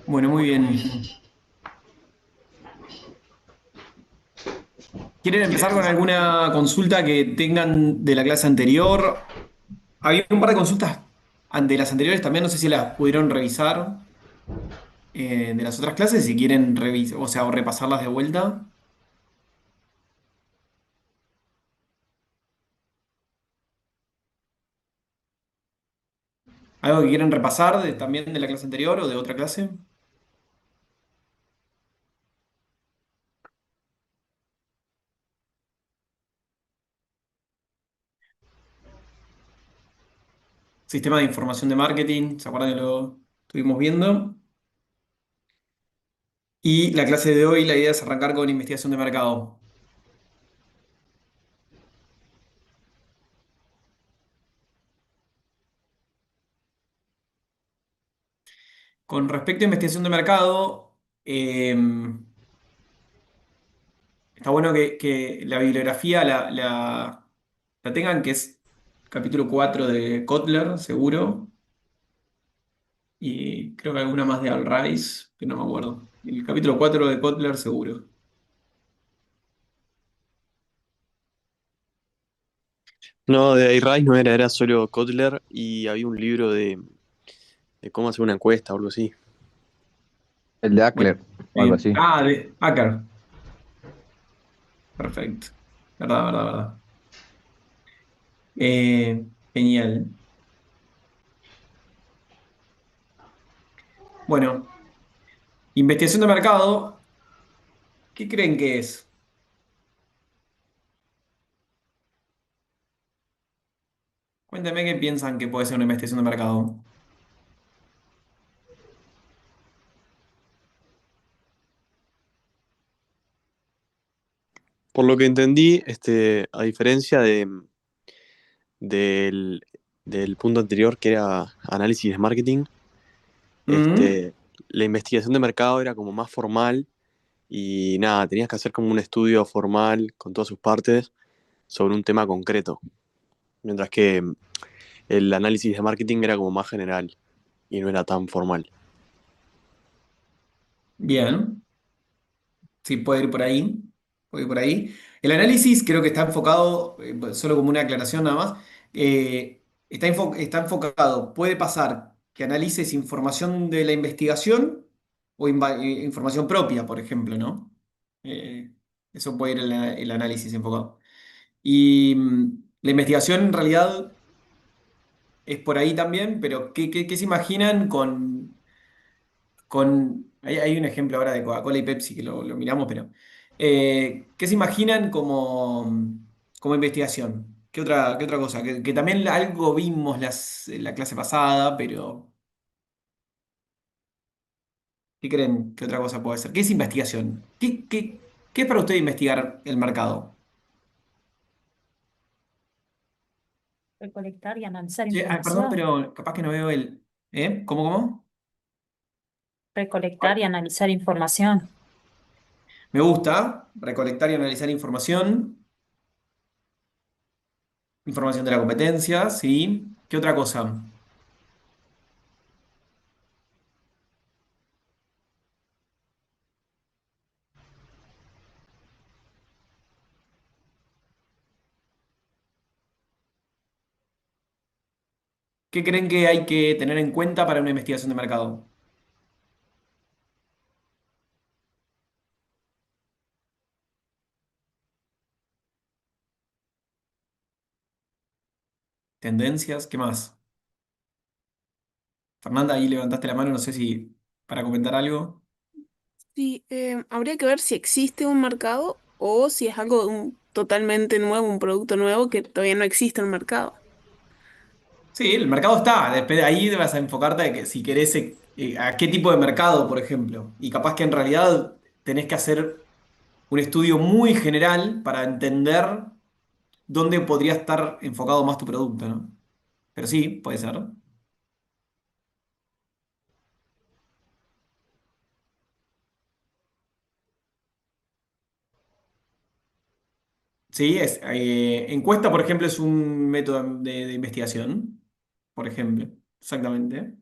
Bueno, muy bien. ¿Quieren empezar con alguna consulta que tengan de la clase anterior? Había un par de consultas de las anteriores también, no sé si las pudieron revisar de las otras clases, si quieren revisar, o sea, o repasarlas de vuelta. ¿Algo que quieren repasar también de la clase anterior o de otra clase? Sistema de información de marketing, ¿se acuerdan que lo estuvimos viendo? Y la clase de hoy, la idea es arrancar con investigación de mercado. Con respecto a investigación de mercado, está bueno que la bibliografía la tengan, que es capítulo 4 de Kotler, seguro, y creo que alguna más de Al Rice, que no me acuerdo. El capítulo 4 de Kotler, seguro. No, de iRice no era, era solo Kotler y había un libro de cómo hacer una encuesta o algo así. El de Bueno, Ackler o algo así. de Acker, perfecto. Verdad, verdad, verdad. Genial. Bueno, investigación de mercado, ¿qué creen que es? Cuéntame qué piensan que puede ser una investigación de mercado. Por lo que entendí, a diferencia del, del punto anterior que era análisis de marketing, Mm, la investigación de mercado era como más formal y nada, tenías que hacer como un estudio formal con todas sus partes sobre un tema concreto. Mientras que el análisis de marketing era como más general y no era tan formal. bien. Sí, puede ir por ahí. Puede ir por ahí. El análisis creo que está enfocado, solo como una aclaración nada más, está enfocado, puede pasar que analices información de la investigación o información propia, por ejemplo, ¿no? Eh, Eso puede ir el análisis enfocado. Y la investigación en realidad es por ahí también, pero ¿qué se imaginan hay un ejemplo ahora de Coca-Cola y Pepsi que lo miramos, pero ¿qué se imaginan como investigación? Qué otra cosa? Que también algo vimos en la clase pasada, pero ¿qué creen que otra cosa puede ser? ¿Qué es investigación? ¿Qué es para usted investigar el mercado? Recolectar y analizar Sí, perdón, información. pero capaz que no veo el... ¿Eh? ¿Cómo? Recolectar y analizar información. Me gusta recolectar y analizar información, información de la competencia, ¿sí? ¿Qué otra cosa? ¿Qué creen que hay que tener en cuenta para una investigación de mercado? ¿Tendencias? ¿Qué más? Fernanda, ahí levantaste la mano, no sé si para comentar algo. Sí, habría que ver si existe un mercado o si es algo totalmente nuevo, un producto nuevo que todavía no existe en el mercado. Sí, el mercado está. Después de ahí vas a enfocarte a que si querés a qué tipo de mercado, por ejemplo. Y capaz que en realidad tenés que hacer un estudio muy general para entender dónde podría estar enfocado más tu producto, ¿no? Pero sí, puede ser. Sí, encuesta, por ejemplo, es un método de investigación, por ejemplo. Exactamente.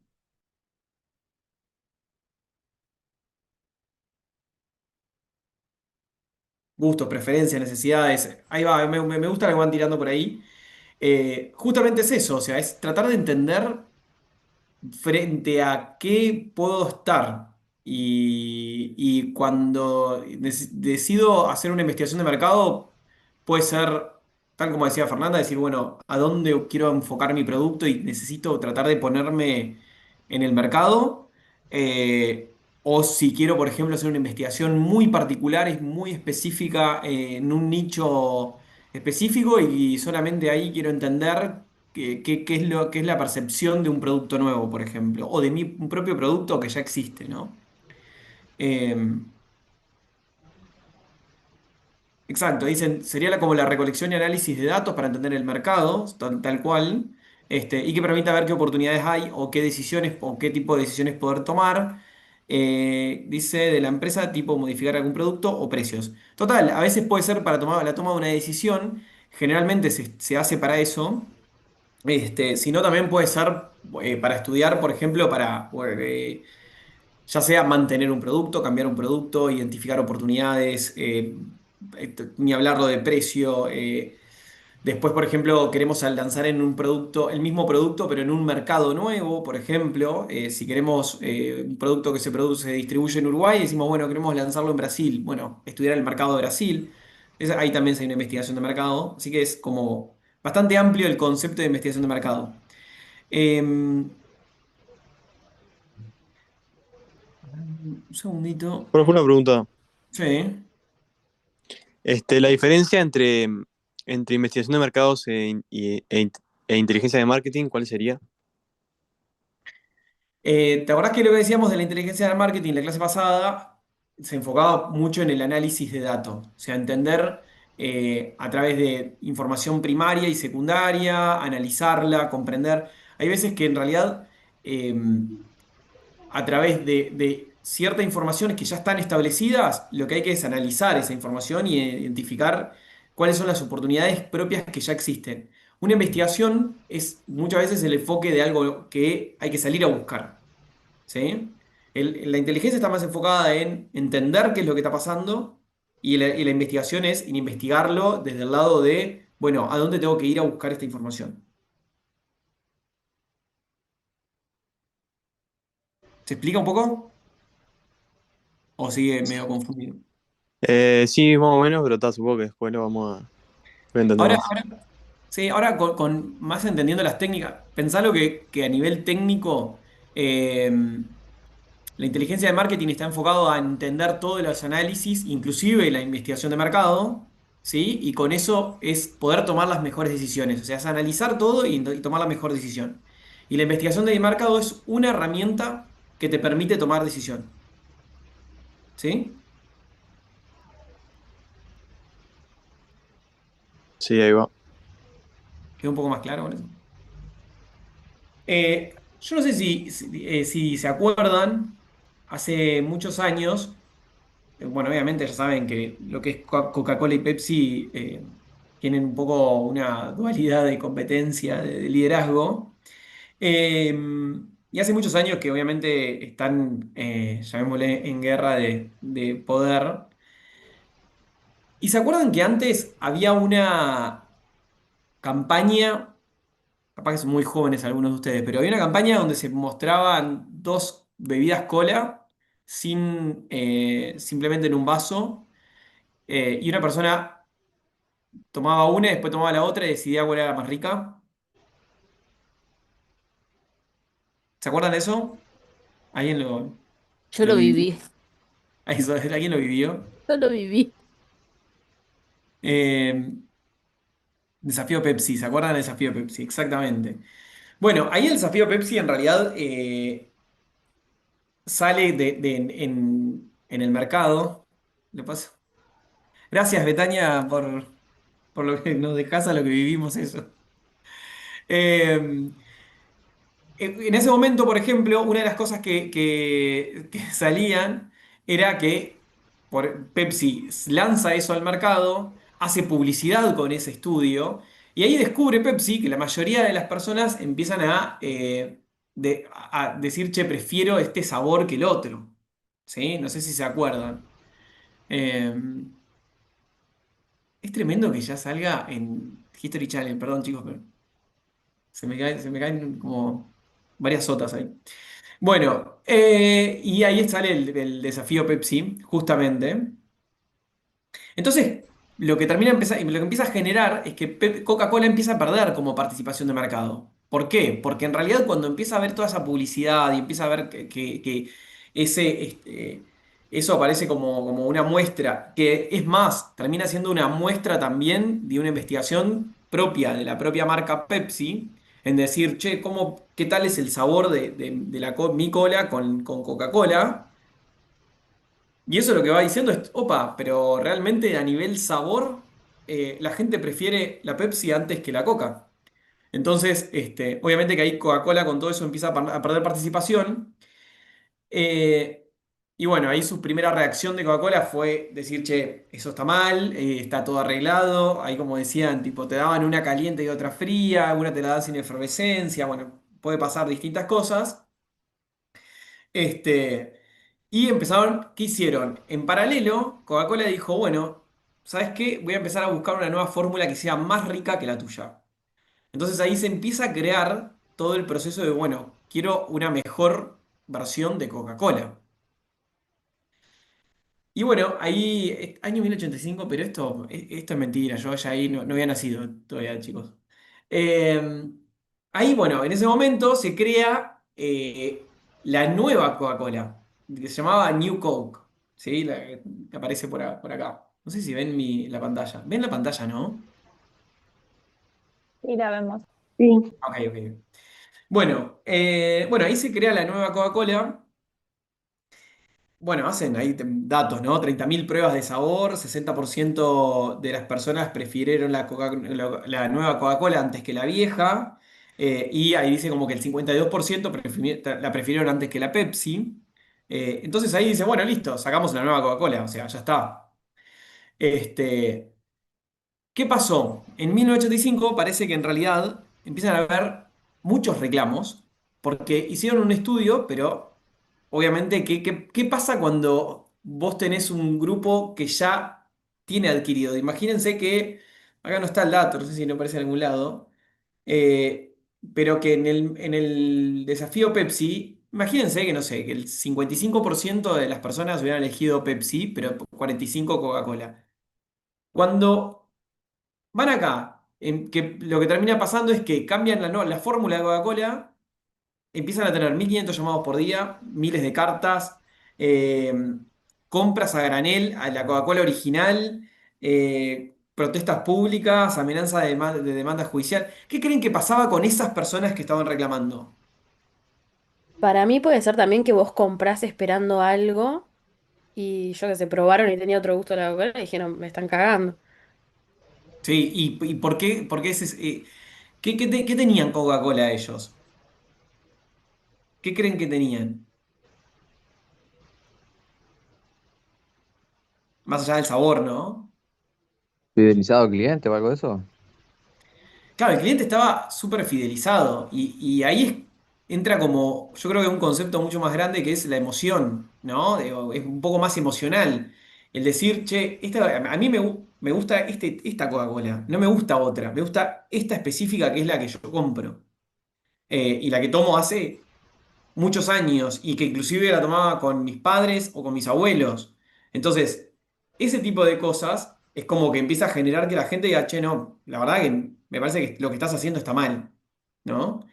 gustos, preferencias, necesidades. Ahí va, me gusta lo que van tirando por ahí. Justamente es eso, o sea, es tratar de entender frente a qué puedo estar. Y cuando decido hacer una investigación de mercado, puede ser, tal como decía Fernanda, decir, bueno, ¿a dónde quiero enfocar mi producto y necesito tratar de ponerme en el mercado? O si quiero, por ejemplo, hacer una investigación muy particular, es muy específica, en un nicho específico y solamente ahí quiero entender qué es qué es la percepción de un producto nuevo, por ejemplo, o de mi un propio producto que ya existe, ¿no? Eh, exacto, dicen, sería como la recolección y análisis de datos para entender el mercado, tal cual, y que permita ver qué oportunidades hay o qué decisiones o qué tipo de decisiones poder tomar. Dice de la empresa, tipo modificar algún producto o precios. Total, a veces puede ser para tomar la toma de una decisión, generalmente se hace para eso. Si no, también puede ser para estudiar, por ejemplo, para ya sea mantener un producto, cambiar un producto, identificar oportunidades, ni hablarlo de precio. Después, por ejemplo, queremos lanzar en un producto, el mismo producto, pero en un mercado nuevo, por ejemplo. Si queremos un producto que se produce, se distribuye en Uruguay, decimos, bueno, queremos lanzarlo en Brasil. Bueno, estudiar el mercado de Brasil. Ahí también hay una investigación de mercado. Así que es como bastante amplio el concepto de investigación de mercado. Un segundito. Profe, una pregunta. Sí. La diferencia entre investigación de mercados e inteligencia de marketing, ¿cuál sería? ¿Te acordás que lo que decíamos de la inteligencia del marketing, la clase pasada, se enfocaba mucho en el análisis de datos? O sea, entender a través de información primaria y secundaria, analizarla, comprender. Hay veces que en realidad eh, a través de ciertas informaciones que ya están establecidas, lo que hay que es analizar esa información y identificar cuáles son las oportunidades propias que ya existen. Una investigación es muchas veces el enfoque de algo que hay que salir a buscar. ¿Sí? La inteligencia está más enfocada en entender qué es lo que está pasando y la investigación es en investigarlo desde el lado de, bueno, ¿a dónde tengo que ir a buscar esta información? ¿Se explica un poco? ¿O sigue medio confundido? Sí, más o menos, pero supongo que después lo entender Ahora, más. sí, ahora más entendiendo las técnicas, pensalo que a nivel técnico, la inteligencia de marketing está enfocado a entender todos los análisis, inclusive la investigación de mercado, ¿sí? Y con eso es poder tomar las mejores decisiones, o sea, es analizar todo y tomar la mejor decisión. Y la investigación de mercado es una herramienta que te permite tomar decisión, ¿sí? Sí, ahí va. ¿Queda un poco más claro con eso? Yo no sé si se acuerdan, hace muchos años. Bueno, obviamente ya saben que lo que es Coca-Cola y Pepsi tienen un poco una dualidad de competencia, de liderazgo. Eh, y hace muchos años que obviamente están, llamémosle, en guerra de poder. ¿Y se acuerdan que antes había una campaña, capaz que son muy jóvenes algunos de ustedes, pero había una campaña donde se mostraban dos bebidas cola simplemente en un vaso? Y una persona tomaba una y después tomaba la otra y decidía cuál era la más rica. ¿Se acuerdan de eso? ¿Alguien Yo lo lo vivió? viví, ¿Alguien lo vivió? yo lo viví. Eh, Desafío Pepsi, ¿se acuerdan del desafío Pepsi? Exactamente. Bueno, ahí el desafío Pepsi en realidad sale en el mercado. ¿Le pasa? Gracias, Betania, por lo que nos dejas a lo que vivimos eso. Eh, en ese momento, por ejemplo, una de las cosas que salían era que Pepsi lanza eso al mercado, hace publicidad con ese estudio, y ahí descubre Pepsi que la mayoría de las personas empiezan a decir, che, prefiero este sabor que el otro. ¿Sí? No sé si se acuerdan. Eh, Es tremendo que ya salga en History Channel, perdón chicos, pero se me caen como varias sotas ahí. Bueno, y ahí sale el desafío Pepsi, justamente. Entonces, lo que empieza a generar es que Coca-Cola empieza a perder como participación de mercado. ¿Por qué? Porque en realidad cuando empieza a ver toda esa publicidad y empieza a ver que eso aparece como una muestra, que es más, termina siendo una muestra también de una investigación propia de la propia marca Pepsi, en decir, che, qué tal es el sabor de mi cola con Coca-Cola? Y eso lo que va diciendo es, opa, pero realmente a nivel sabor, la gente prefiere la Pepsi antes que la Coca. Entonces, obviamente que ahí Coca-Cola con todo eso empieza a perder participación. eh, y bueno, ahí su primera reacción de Coca-Cola fue decir, che, eso está mal, está todo arreglado. Ahí como decían, tipo, te daban una caliente y otra fría, una te la dan sin efervescencia, bueno, puede pasar distintas cosas. Este, y empezaron, ¿qué hicieron? En paralelo, Coca-Cola dijo, bueno, ¿sabes qué? Voy a empezar a buscar una nueva fórmula que sea más rica que la tuya. Entonces ahí se empieza a crear todo el proceso de, bueno, quiero una mejor versión de Coca-Cola. Y bueno, ahí, año 1085, pero esto es mentira, yo ya ahí no había nacido todavía, chicos. Eh, ahí, bueno, en ese momento se crea la nueva Coca-Cola, que se llamaba New Coke, ¿sí? La que aparece por acá. No sé si ven la pantalla. ¿Ven la pantalla, no? Y la vemos. Ok, ok. Bueno, bueno, ahí se crea la nueva Coca-Cola. Bueno, hacen ahí datos, ¿no? 30.000 pruebas de sabor, 60% de las personas prefirieron la nueva Coca-Cola antes que la vieja, y ahí dice como que el 52% la prefirieron antes que la Pepsi. Entonces ahí dice, bueno, listo, sacamos la nueva Coca-Cola, o sea, ya está. Este, ¿Qué pasó? En 1985 parece que en realidad empiezan a haber muchos reclamos porque hicieron un estudio, pero obviamente, ¿qué pasa cuando vos tenés un grupo que ya tiene adquirido? Imagínense que, acá no está el dato, no sé si no aparece en algún lado, eh, pero que en el desafío Pepsi, imagínense que, no sé, que el 55% de las personas hubieran elegido Pepsi, pero 45% Coca-Cola. Cuando van acá, que lo que termina pasando es que cambian no, la fórmula de Coca-Cola, empiezan a tener 1.500 llamados por día, miles de cartas, eh, compras a granel a la Coca-Cola original, protestas públicas, amenaza de demanda judicial. ¿Qué creen que pasaba con esas personas que estaban reclamando? Para mí puede ser también que vos comprás esperando algo y yo que sé, probaron y tenía otro gusto la Coca-Cola y dijeron, me están cagando. Sí, ¿y por qué qué tenían Coca-Cola ellos? ¿Qué creen que tenían? Más allá del sabor, ¿no? ¿Fidelizado cliente o algo de eso? Claro, el cliente estaba súper fidelizado y ahí entra como, yo creo que un concepto mucho más grande que es la emoción, ¿no? Digo, es un poco más emocional. El decir, che, a mí me gusta esta Coca-Cola, no me gusta otra, me gusta esta específica que es la que yo compro y la que tomo hace muchos años y que inclusive la tomaba con mis padres o con mis abuelos. Entonces, ese tipo de cosas es como que empieza a generar que la gente diga, che, no, la verdad que me parece que lo que estás haciendo está mal, ¿no?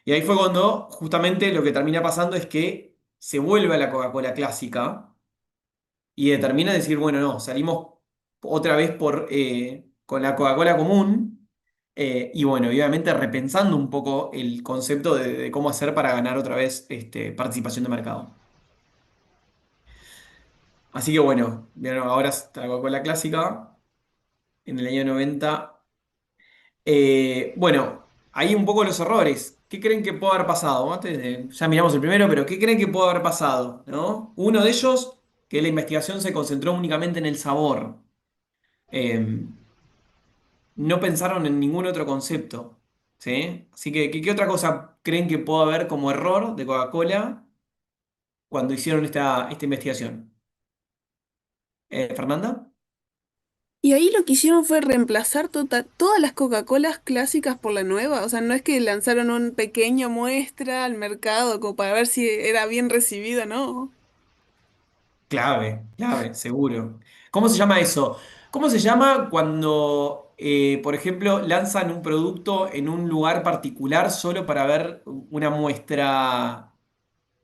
Y ahí fue cuando justamente lo que termina pasando es que se vuelve a la Coca-Cola clásica y determina decir, bueno, no, salimos otra vez con la Coca-Cola común. Y bueno, y obviamente repensando un poco el concepto de cómo hacer para ganar otra vez participación de mercado. Así que bueno, ahora está la Coca-Cola clásica en el año 90. Bueno, ahí un poco los errores. ¿Qué creen que puede haber pasado? Ya miramos el primero, pero ¿qué creen que puede haber pasado? ¿No? Uno de ellos, que la investigación se concentró únicamente en el sabor. Eh, no pensaron en ningún otro concepto. ¿Sí? Así que, ¿qué otra cosa creen que puede haber como error de Coca-Cola cuando hicieron esta investigación? ¿Fernanda? Y ahí lo que hicieron fue reemplazar todas las Coca-Colas clásicas por la nueva. O sea, no es que lanzaron un pequeño muestra al mercado como para ver si era bien recibida, ¿no? Clave, clave, seguro. ¿Cómo se llama eso? ¿Cómo se llama cuando, por ejemplo, lanzan un producto en un lugar particular solo para ver una muestra?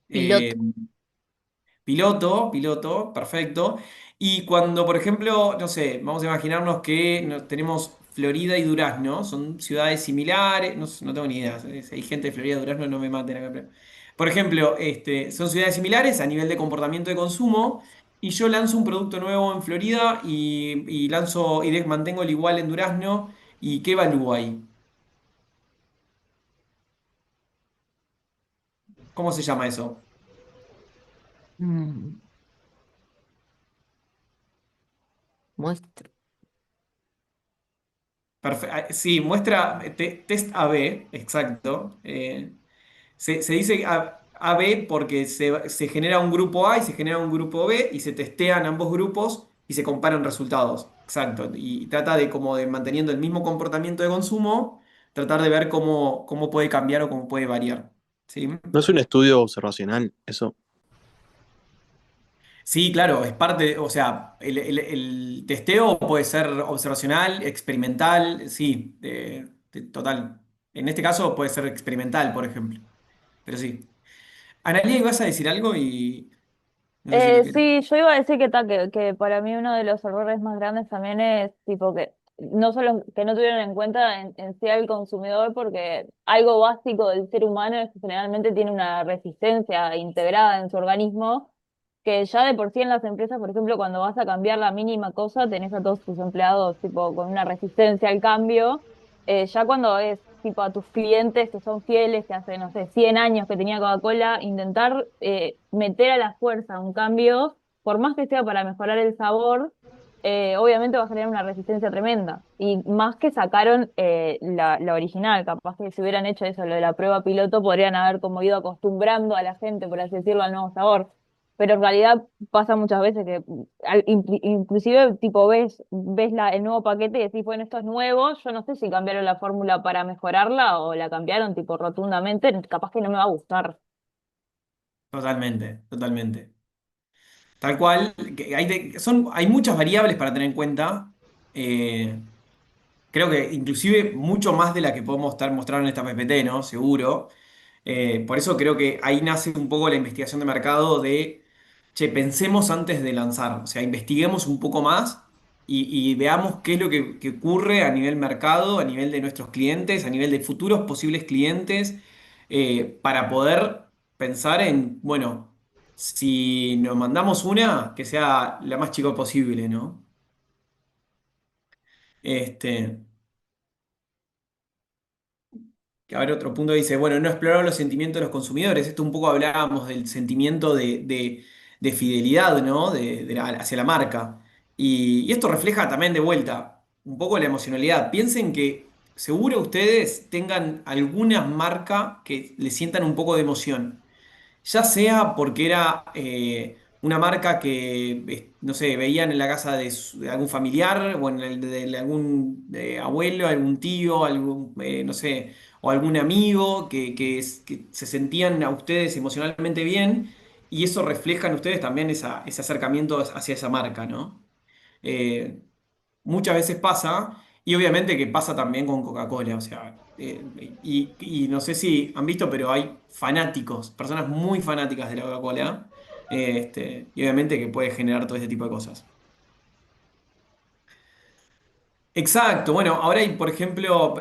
Piloto. eh, Piloto, perfecto. Y cuando, por ejemplo, no sé, vamos a imaginarnos que tenemos Florida y Durazno, son ciudades similares, no, no tengo ni idea, si hay gente de Florida y Durazno, no me maten acá. Por ejemplo, son ciudades similares a nivel de comportamiento de consumo, y yo lanzo un producto nuevo en Florida y lanzo mantengo el igual en Durazno, ¿y qué evalúo ahí? ¿Cómo se llama eso? Mm, muestra. Sí, muestra test AB, exacto. Se dice AB porque se genera un grupo A y se genera un grupo B y se testean ambos grupos y se comparan resultados. Exacto. Y trata de como de manteniendo el mismo comportamiento de consumo, tratar de ver cómo puede cambiar o cómo puede variar. ¿Sí? No es un estudio observacional, eso. Sí, claro, es parte, o sea, el testeo puede ser observacional, experimental, sí, total. En este caso puede ser experimental, por ejemplo. Pero sí. Analia, ibas a decir algo y no sé si lo que... Sí, yo iba a decir que para mí uno de los errores más grandes también es tipo que no solo que no tuvieron en cuenta en sí al consumidor, porque algo básico del ser humano es que generalmente tiene una resistencia integrada en su organismo, que ya de por sí en las empresas, por ejemplo, cuando vas a cambiar la mínima cosa, tenés a todos tus empleados tipo con una resistencia al cambio. Ya cuando es tipo a tus clientes que son fieles, que hace, no sé, 100 años que tenía Coca-Cola, intentar meter a la fuerza un cambio, por más que sea para mejorar el sabor, obviamente va a generar una resistencia tremenda. Y más que sacaron la original, capaz que si hubieran hecho eso, lo de la prueba piloto, podrían haber como ido acostumbrando a la gente, por así decirlo, al nuevo sabor. Pero en realidad pasa muchas veces que inclusive tipo ves el nuevo paquete y decís, bueno, esto es nuevo, yo no sé si cambiaron la fórmula para mejorarla o la cambiaron tipo rotundamente, capaz que no me va a gustar. Totalmente, totalmente. Tal cual, que hay muchas variables para tener en cuenta. Eh, Creo que inclusive mucho más de la que podemos estar mostrando en esta PPT, ¿no? Seguro. Por eso creo que ahí nace un poco la investigación de mercado de, che, pensemos antes de lanzar, o sea, investiguemos un poco más y veamos qué es lo que ocurre a nivel mercado, a nivel de nuestros clientes, a nivel de futuros posibles clientes, para poder pensar en, bueno, si nos mandamos una, que sea la más chica posible, ¿no? Este, que a ver, otro punto dice, bueno, no explorar los sentimientos de los consumidores. Esto un poco hablábamos del sentimiento de fidelidad, ¿no? Hacia la marca. Y esto refleja también de vuelta un poco la emocionalidad. Piensen que seguro ustedes tengan alguna marca que le sientan un poco de emoción. Ya sea porque era una marca que, no sé, veían en la casa de algún familiar o en el de algún abuelo, algún tío, algún, no sé, o algún amigo que se sentían a ustedes emocionalmente bien y eso refleja en ustedes también ese acercamiento hacia esa marca, ¿no? Eh, Muchas veces pasa, y obviamente que pasa también con Coca-Cola, o sea, y no sé si han visto, pero hay fanáticos, personas muy fanáticas de la Coca-Cola, y obviamente que puede generar todo este tipo de cosas. Exacto, bueno, ahora hay, por ejemplo,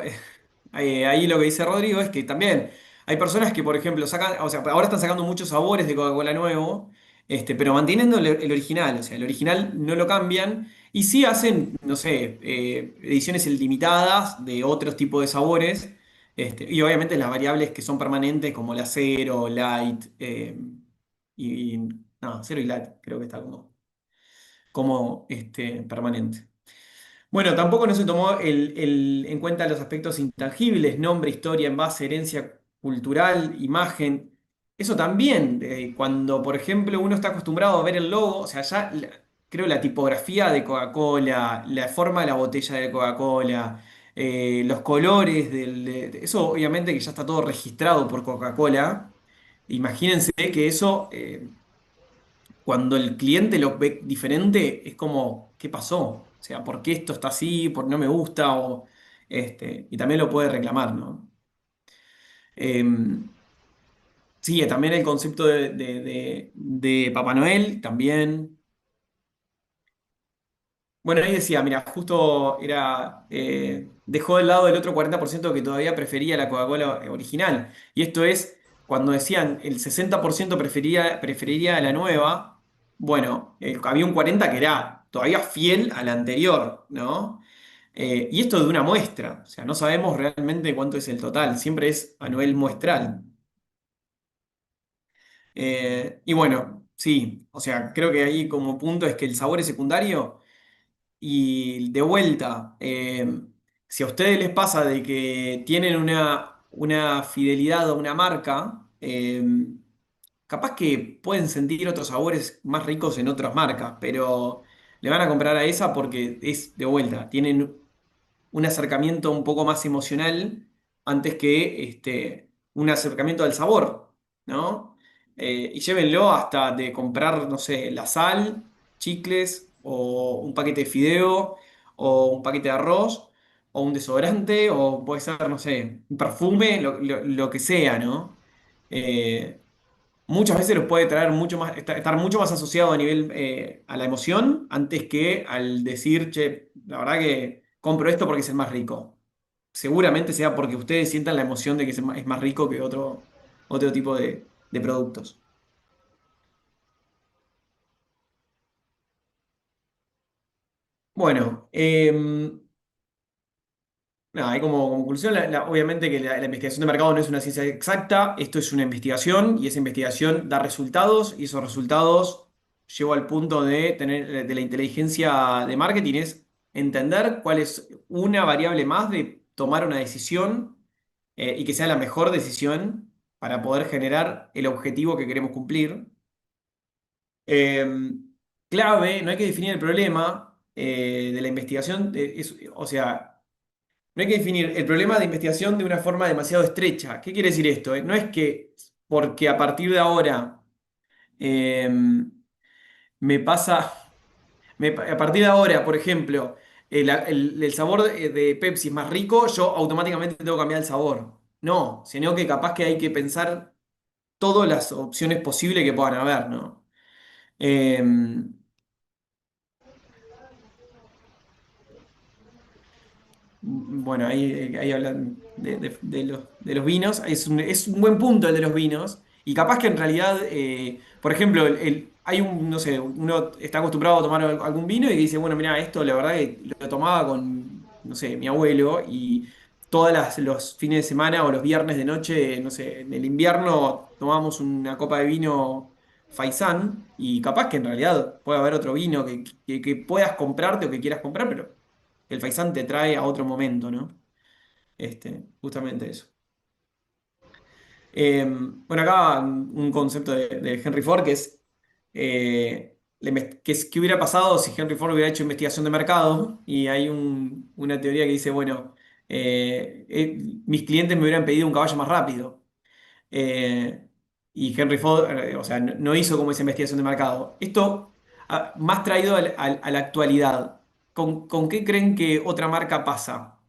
ahí lo que dice Rodrigo es que también hay personas que, por ejemplo, sacan, o sea, ahora están sacando muchos sabores de Coca-Cola nuevo, pero manteniendo el original, o sea, el original no lo cambian y sí hacen, no sé, ediciones limitadas de otros tipos de sabores, y obviamente las variables que son permanentes como la cero, light, y, no, cero y light, creo que está como permanente. Bueno, tampoco no se tomó en cuenta los aspectos intangibles, nombre, historia, envase, herencia cultural, imagen. Eso también, cuando por ejemplo uno está acostumbrado a ver el logo, o sea, ya creo, la tipografía de Coca-Cola, la forma de la botella de Coca-Cola, los colores eso obviamente que ya está todo registrado por Coca-Cola. Imagínense que eso, cuando el cliente lo ve diferente, es como, ¿qué pasó? O sea, ¿por qué esto está así? ¿Por qué no me gusta? Y también lo puede reclamar, ¿no? Sí, también el concepto de Papá Noel, también. Bueno, ahí decía, mira, justo dejó de lado el otro 40% que todavía prefería la Coca-Cola original. Y esto es, cuando decían el 60% preferiría la nueva, bueno, había un 40% que era todavía fiel a la anterior, ¿no? Y esto de una muestra, o sea, no sabemos realmente cuánto es el total, siempre es a nivel muestral. Y bueno, sí, o sea, creo que ahí como punto es que el sabor es secundario. Y de vuelta, si a ustedes les pasa de que tienen una fidelidad a una marca, capaz que pueden sentir otros sabores más ricos en otras marcas, pero le van a comprar a esa porque es de vuelta, tienen un acercamiento un poco más emocional antes que un acercamiento al sabor, ¿no? Y llévenlo hasta de comprar, no sé, la sal, chicles, o un paquete de fideo, o un paquete de arroz, o un desodorante, o puede ser, no sé, un perfume, lo que sea, ¿no? Eh, Muchas veces los puede traer mucho más, estar mucho más asociado a nivel a la emoción antes que al decir, che, la verdad que compro esto porque es el más rico. Seguramente sea porque ustedes sientan la emoción de que es más rico que otro tipo de productos. Bueno, nada, y como conclusión, obviamente que la investigación de mercado no es una ciencia exacta, esto es una investigación y esa investigación da resultados y esos resultados llevo al punto de tener de la inteligencia de marketing es entender cuál es una variable más de tomar una decisión y que sea la mejor decisión para poder generar el objetivo que queremos cumplir. Eh, Clave, no hay que definir el problema de la investigación, o sea, no hay que definir el problema de investigación de una forma demasiado estrecha. ¿Qué quiere decir esto? No es que porque a partir de ahora eh, me pasa, a partir de ahora, por ejemplo, el sabor de Pepsi es más rico, yo automáticamente tengo que cambiar el sabor. No, sino que capaz que hay que pensar todas las opciones posibles que puedan haber, ¿no? Eh, Bueno, ahí hablan de los vinos. Es un buen punto el de los vinos. Y capaz que en realidad, por ejemplo, hay no sé, uno está acostumbrado a tomar algún vino y dice, bueno, mira, esto la verdad que lo tomaba con, no sé, mi abuelo y los fines de semana o los viernes de noche, no sé, en el invierno tomábamos una copa de vino Faisán y capaz que en realidad puede haber otro vino que puedas comprarte o que quieras comprar, pero el faisán te trae a otro momento, ¿no? Justamente eso. Bueno, acá un concepto de Henry Ford que es, ¿qué hubiera pasado si Henry Ford hubiera hecho investigación de mercado? Y hay una teoría que dice, bueno, mis clientes me hubieran pedido un caballo más rápido. Eh, y Henry Ford, o sea, no hizo como esa investigación de mercado. Esto, más traído a la actualidad, ¿con qué creen que otra marca pasa?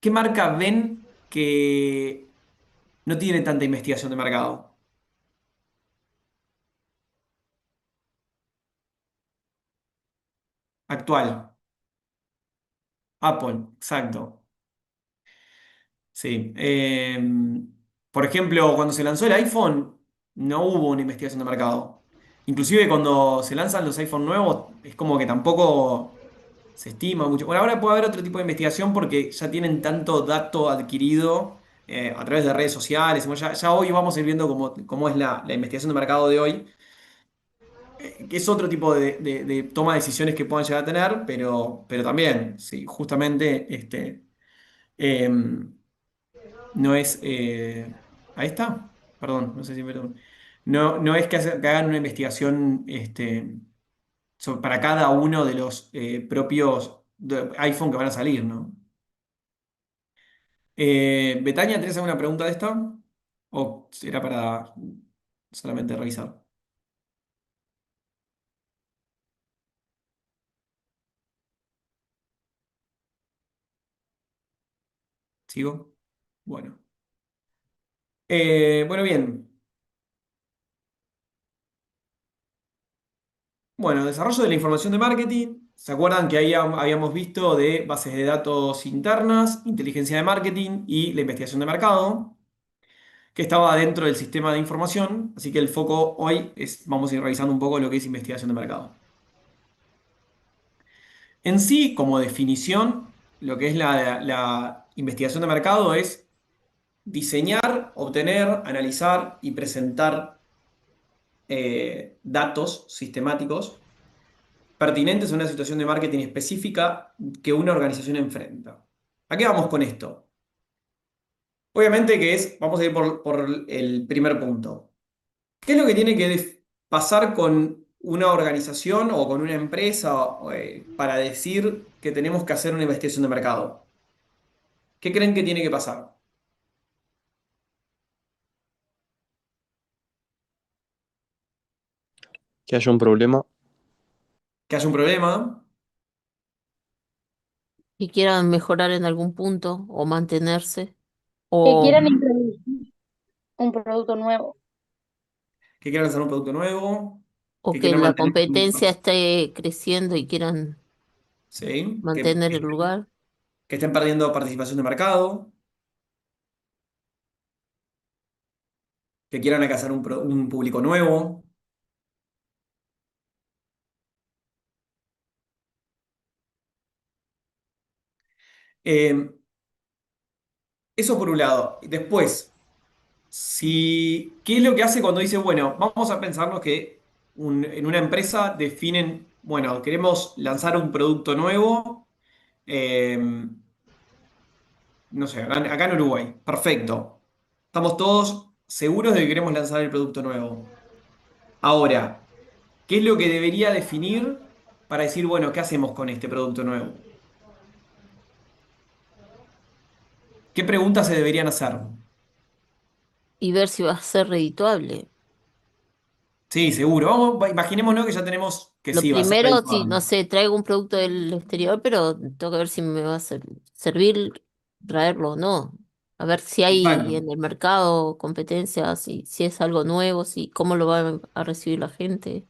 ¿Qué marca ven que no tiene tanta investigación de mercado? Actual. Apple, exacto. Sí. Por ejemplo, cuando se lanzó el iPhone, no hubo una investigación de mercado. Inclusive cuando se lanzan los iPhone nuevos, es como que tampoco se estima mucho. Bueno, ahora puede haber otro tipo de investigación porque ya tienen tanto dato adquirido a través de redes sociales. Bueno, ya hoy vamos a ir viendo cómo es la investigación de mercado de hoy. Que es otro tipo de toma de decisiones que puedan llegar a tener, pero también, sí, justamente eh, no es. Ahí está, perdón, no sé si perdón. No es que hagan una investigación. para cada uno de los propios iPhone que van a salir, ¿no? Betania, ¿tenés alguna pregunta de esta? ¿O será para solamente revisar? ¿Sigo? Bueno. Bueno, bien. Bueno, desarrollo de la información de marketing. ¿Se acuerdan que ahí habíamos visto de bases de datos internas, inteligencia de marketing y la investigación de mercado, que estaba dentro del sistema de información? Así que el foco hoy es, vamos a ir revisando un poco lo que es investigación de mercado. En sí, como definición, lo que es la investigación de mercado es diseñar, obtener, analizar y presentar datos sistemáticos pertinentes a una situación de marketing específica que una organización enfrenta. ¿A qué vamos con esto? Obviamente que es, vamos a ir por el primer punto. ¿Qué es lo que tiene que pasar con una organización o con una empresa para decir que tenemos que hacer una investigación de mercado? ¿Qué creen que tiene que pasar? Que haya un problema. ¿Que haya un problema? Que quieran mejorar en algún punto o mantenerse, Que o, quieran Ujú. introducir un producto nuevo. ¿Que quieran lanzar un producto nuevo? o ¿Que que quieran la mantener competencia esté creciendo y quieran ¿sí? mantener el lugar. Que estén perdiendo participación de mercado? ¿Que quieran alcanzar un público nuevo? Eh, Eso por un lado. Después, ¿qué es lo que hace cuando dice, bueno, vamos a pensarnos que en una empresa definen, bueno, queremos lanzar un producto nuevo, eh, no sé, acá en Uruguay. Perfecto. Estamos todos seguros de que queremos lanzar el producto nuevo. Ahora, ¿qué es lo que debería definir para decir, bueno, ¿qué hacemos con este producto nuevo? ¿Qué preguntas se deberían hacer? Y ver si va a ser redituable. Sí, seguro. Imaginémonos que ya tenemos que Lo sí, va a ser primero, si redituable. no sé, traigo un producto del exterior, pero tengo que ver si me va a servir traerlo o no. A ver si hay Exacto. en el mercado competencia, si es algo nuevo, si cómo lo va a recibir la gente.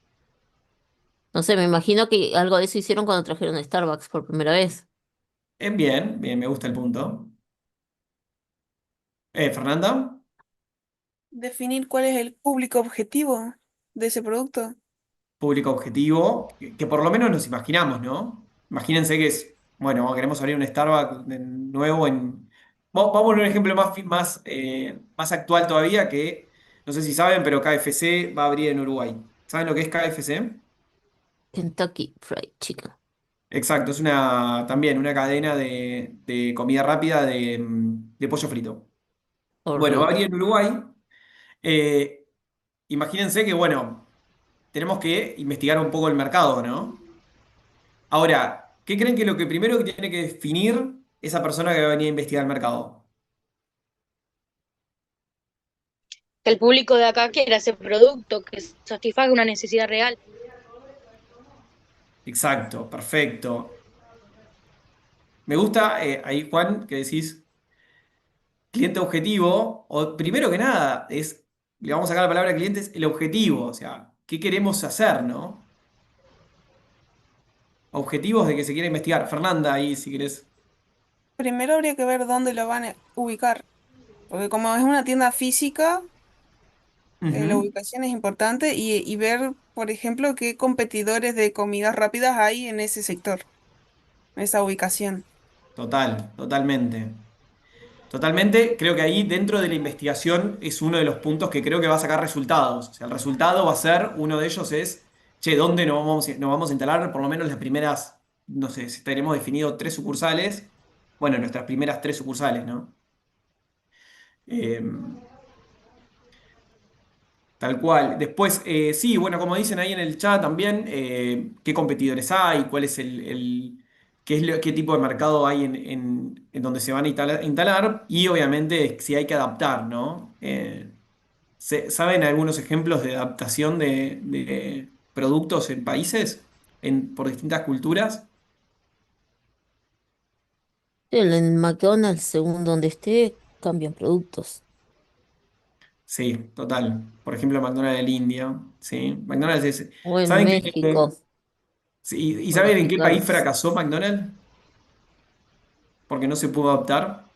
No sé, me imagino que algo de eso hicieron cuando trajeron Starbucks por primera vez. Bien, bien, me gusta el punto. Fernanda, Definir cuál es el público objetivo de ese producto. público objetivo, que por lo menos nos imaginamos, ¿no? Imagínense que es, bueno, queremos abrir un Starbucks nuevo en... Vamos a poner un ejemplo más actual todavía que, no sé si saben, pero KFC va a abrir en Uruguay. ¿Saben lo que es KFC? Kentucky Fried Chicken. Exacto, es también una cadena de comida rápida de pollo frito. Bueno, va a Horrible. abrir en Uruguay. Eh, Imagínense que, bueno, tenemos que investigar un poco el mercado, ¿no? Ahora, ¿qué creen que es lo que primero que tiene que definir esa persona que va a venir a investigar el mercado? Que el público de acá quiera ese producto, que satisfaga una necesidad real. Exacto, perfecto. Me gusta ahí, Juan, que decís cliente objetivo, o primero que nada, le vamos a sacar la palabra cliente, es el objetivo, o sea, ¿qué queremos hacer, no? Objetivos de que se quiera investigar. Fernanda, ahí si querés. Primero habría que ver dónde lo van a ubicar, porque como es una tienda física, la Ujú. ubicación es importante y ver, por ejemplo, qué competidores de comidas rápidas hay en ese sector, en esa ubicación. Total, totalmente. Totalmente, creo que ahí dentro de la investigación es uno de los puntos que creo que va a sacar resultados. O sea, el resultado va a ser, uno de ellos es, che, ¿dónde nos vamos a instalar? Por lo menos las primeras, no sé, si tenemos definido 3 sucursales, bueno, nuestras primeras 3 sucursales, ¿no? Eh, Tal cual. Después, sí, bueno, como dicen ahí en el chat también, qué competidores hay, cuál es qué tipo de mercado hay en donde se van a instalar y obviamente si hay que adaptar, ¿no? ¿Saben algunos ejemplos de adaptación de productos en países por distintas culturas? En McDonald's, según donde esté, cambian productos. Sí, total. Por ejemplo, McDonald's en India, ¿sí? McDonald's es... O en ¿Saben México, sí, y con los saben en qué país McDonald's. fracasó McDonald's? Porque no se pudo adaptar.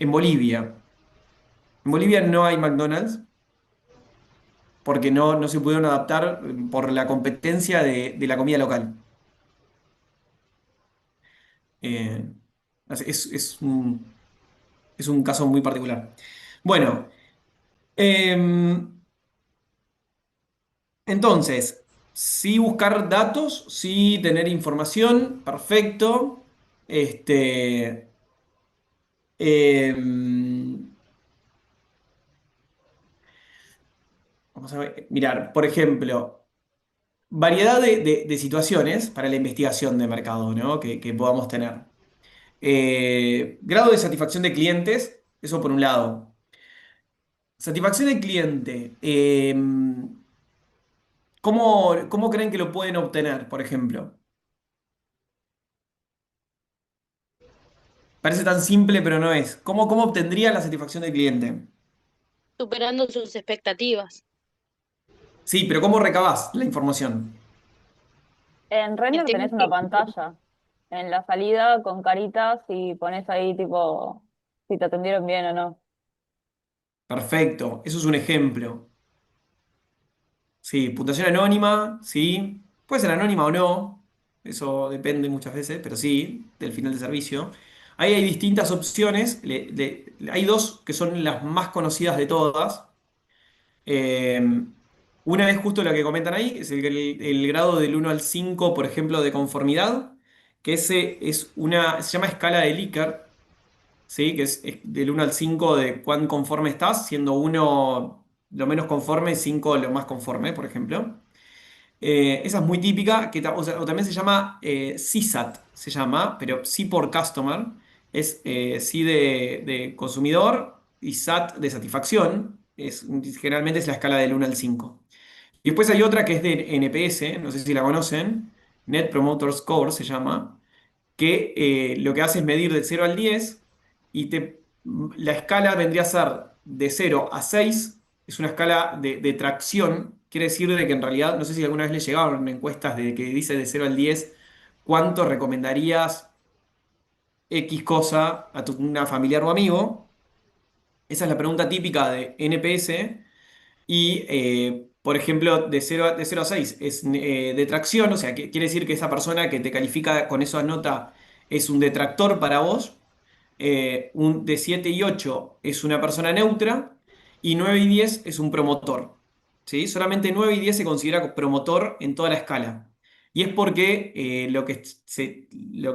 En Bolivia. En Bolivia no hay McDonald's porque no se pudieron adaptar por la competencia de la comida local. Eh, es un caso muy particular. Bueno, entonces, sí buscar datos, sí tener información, perfecto. Este, em, vamos a mirar, por ejemplo, variedad de situaciones para la investigación de mercado, ¿no? que podamos tener. Grado de satisfacción de clientes, eso por un lado. Satisfacción del cliente, ¿cómo creen que lo pueden obtener, por ejemplo? Parece tan simple, pero no es. ¿Cómo obtendría la satisfacción del cliente? superando sus expectativas. Sí, pero ¿cómo recabás la información? En El render tenés una técnico, pantalla en la salida con caritas y pones ahí tipo si te atendieron bien o no. Perfecto, eso es un ejemplo. Sí, puntuación anónima, sí. Puede ser anónima o no, eso depende muchas veces, pero sí, del final de servicio. Ahí hay distintas opciones, hay dos que son las más conocidas de todas. Eh, una es justo lo que comentan ahí, es el grado del 1 al 5, por ejemplo, de conformidad, que se llama escala de Likert, ¿sí? Que es del 1 al 5 de cuán conforme estás, siendo uno lo menos conforme, 5 lo más conforme, por ejemplo. Esa es muy típica, o también se llama CSAT, se llama, pero C por customer, es C de consumidor y SAT de satisfacción, generalmente es la escala del 1 al 5. Y después hay otra que es de NPS, no sé si la conocen, Net Promoter Score se llama, que lo que hace es medir de 0 al 10 y la escala vendría a ser de 0 a 6. Es una escala de tracción, quiere decir de que en realidad, no sé si alguna vez le llegaron encuestas de que dice de 0 al 10 cuánto recomendarías X cosa a una familiar o amigo. Esa es la pregunta típica de NPS. Y, por ejemplo, de cero a 6 es detracción, o sea, que quiere decir que esa persona que te califica con esa nota es un detractor para vos. De 7 y 8 es una persona neutra. Y 9 y 10 es un promotor. ¿Sí? Solamente 9 y 10 se considera promotor en toda la escala. Y es porque lo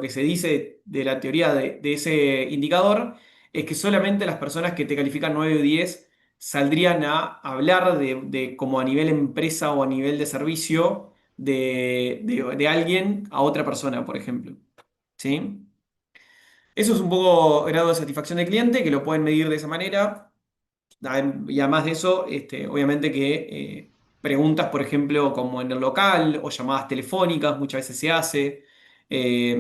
que se dice de la teoría de ese indicador es que solamente las personas que te califican 9 o 10 saldrían a hablar como a nivel empresa o a nivel de servicio de alguien a otra persona, por ejemplo. ¿Sí? Eso es un poco grado de satisfacción del cliente, que lo pueden medir de esa manera. Y además de eso, obviamente que preguntas, por ejemplo, como en el local o llamadas telefónicas, muchas veces se hace. eh,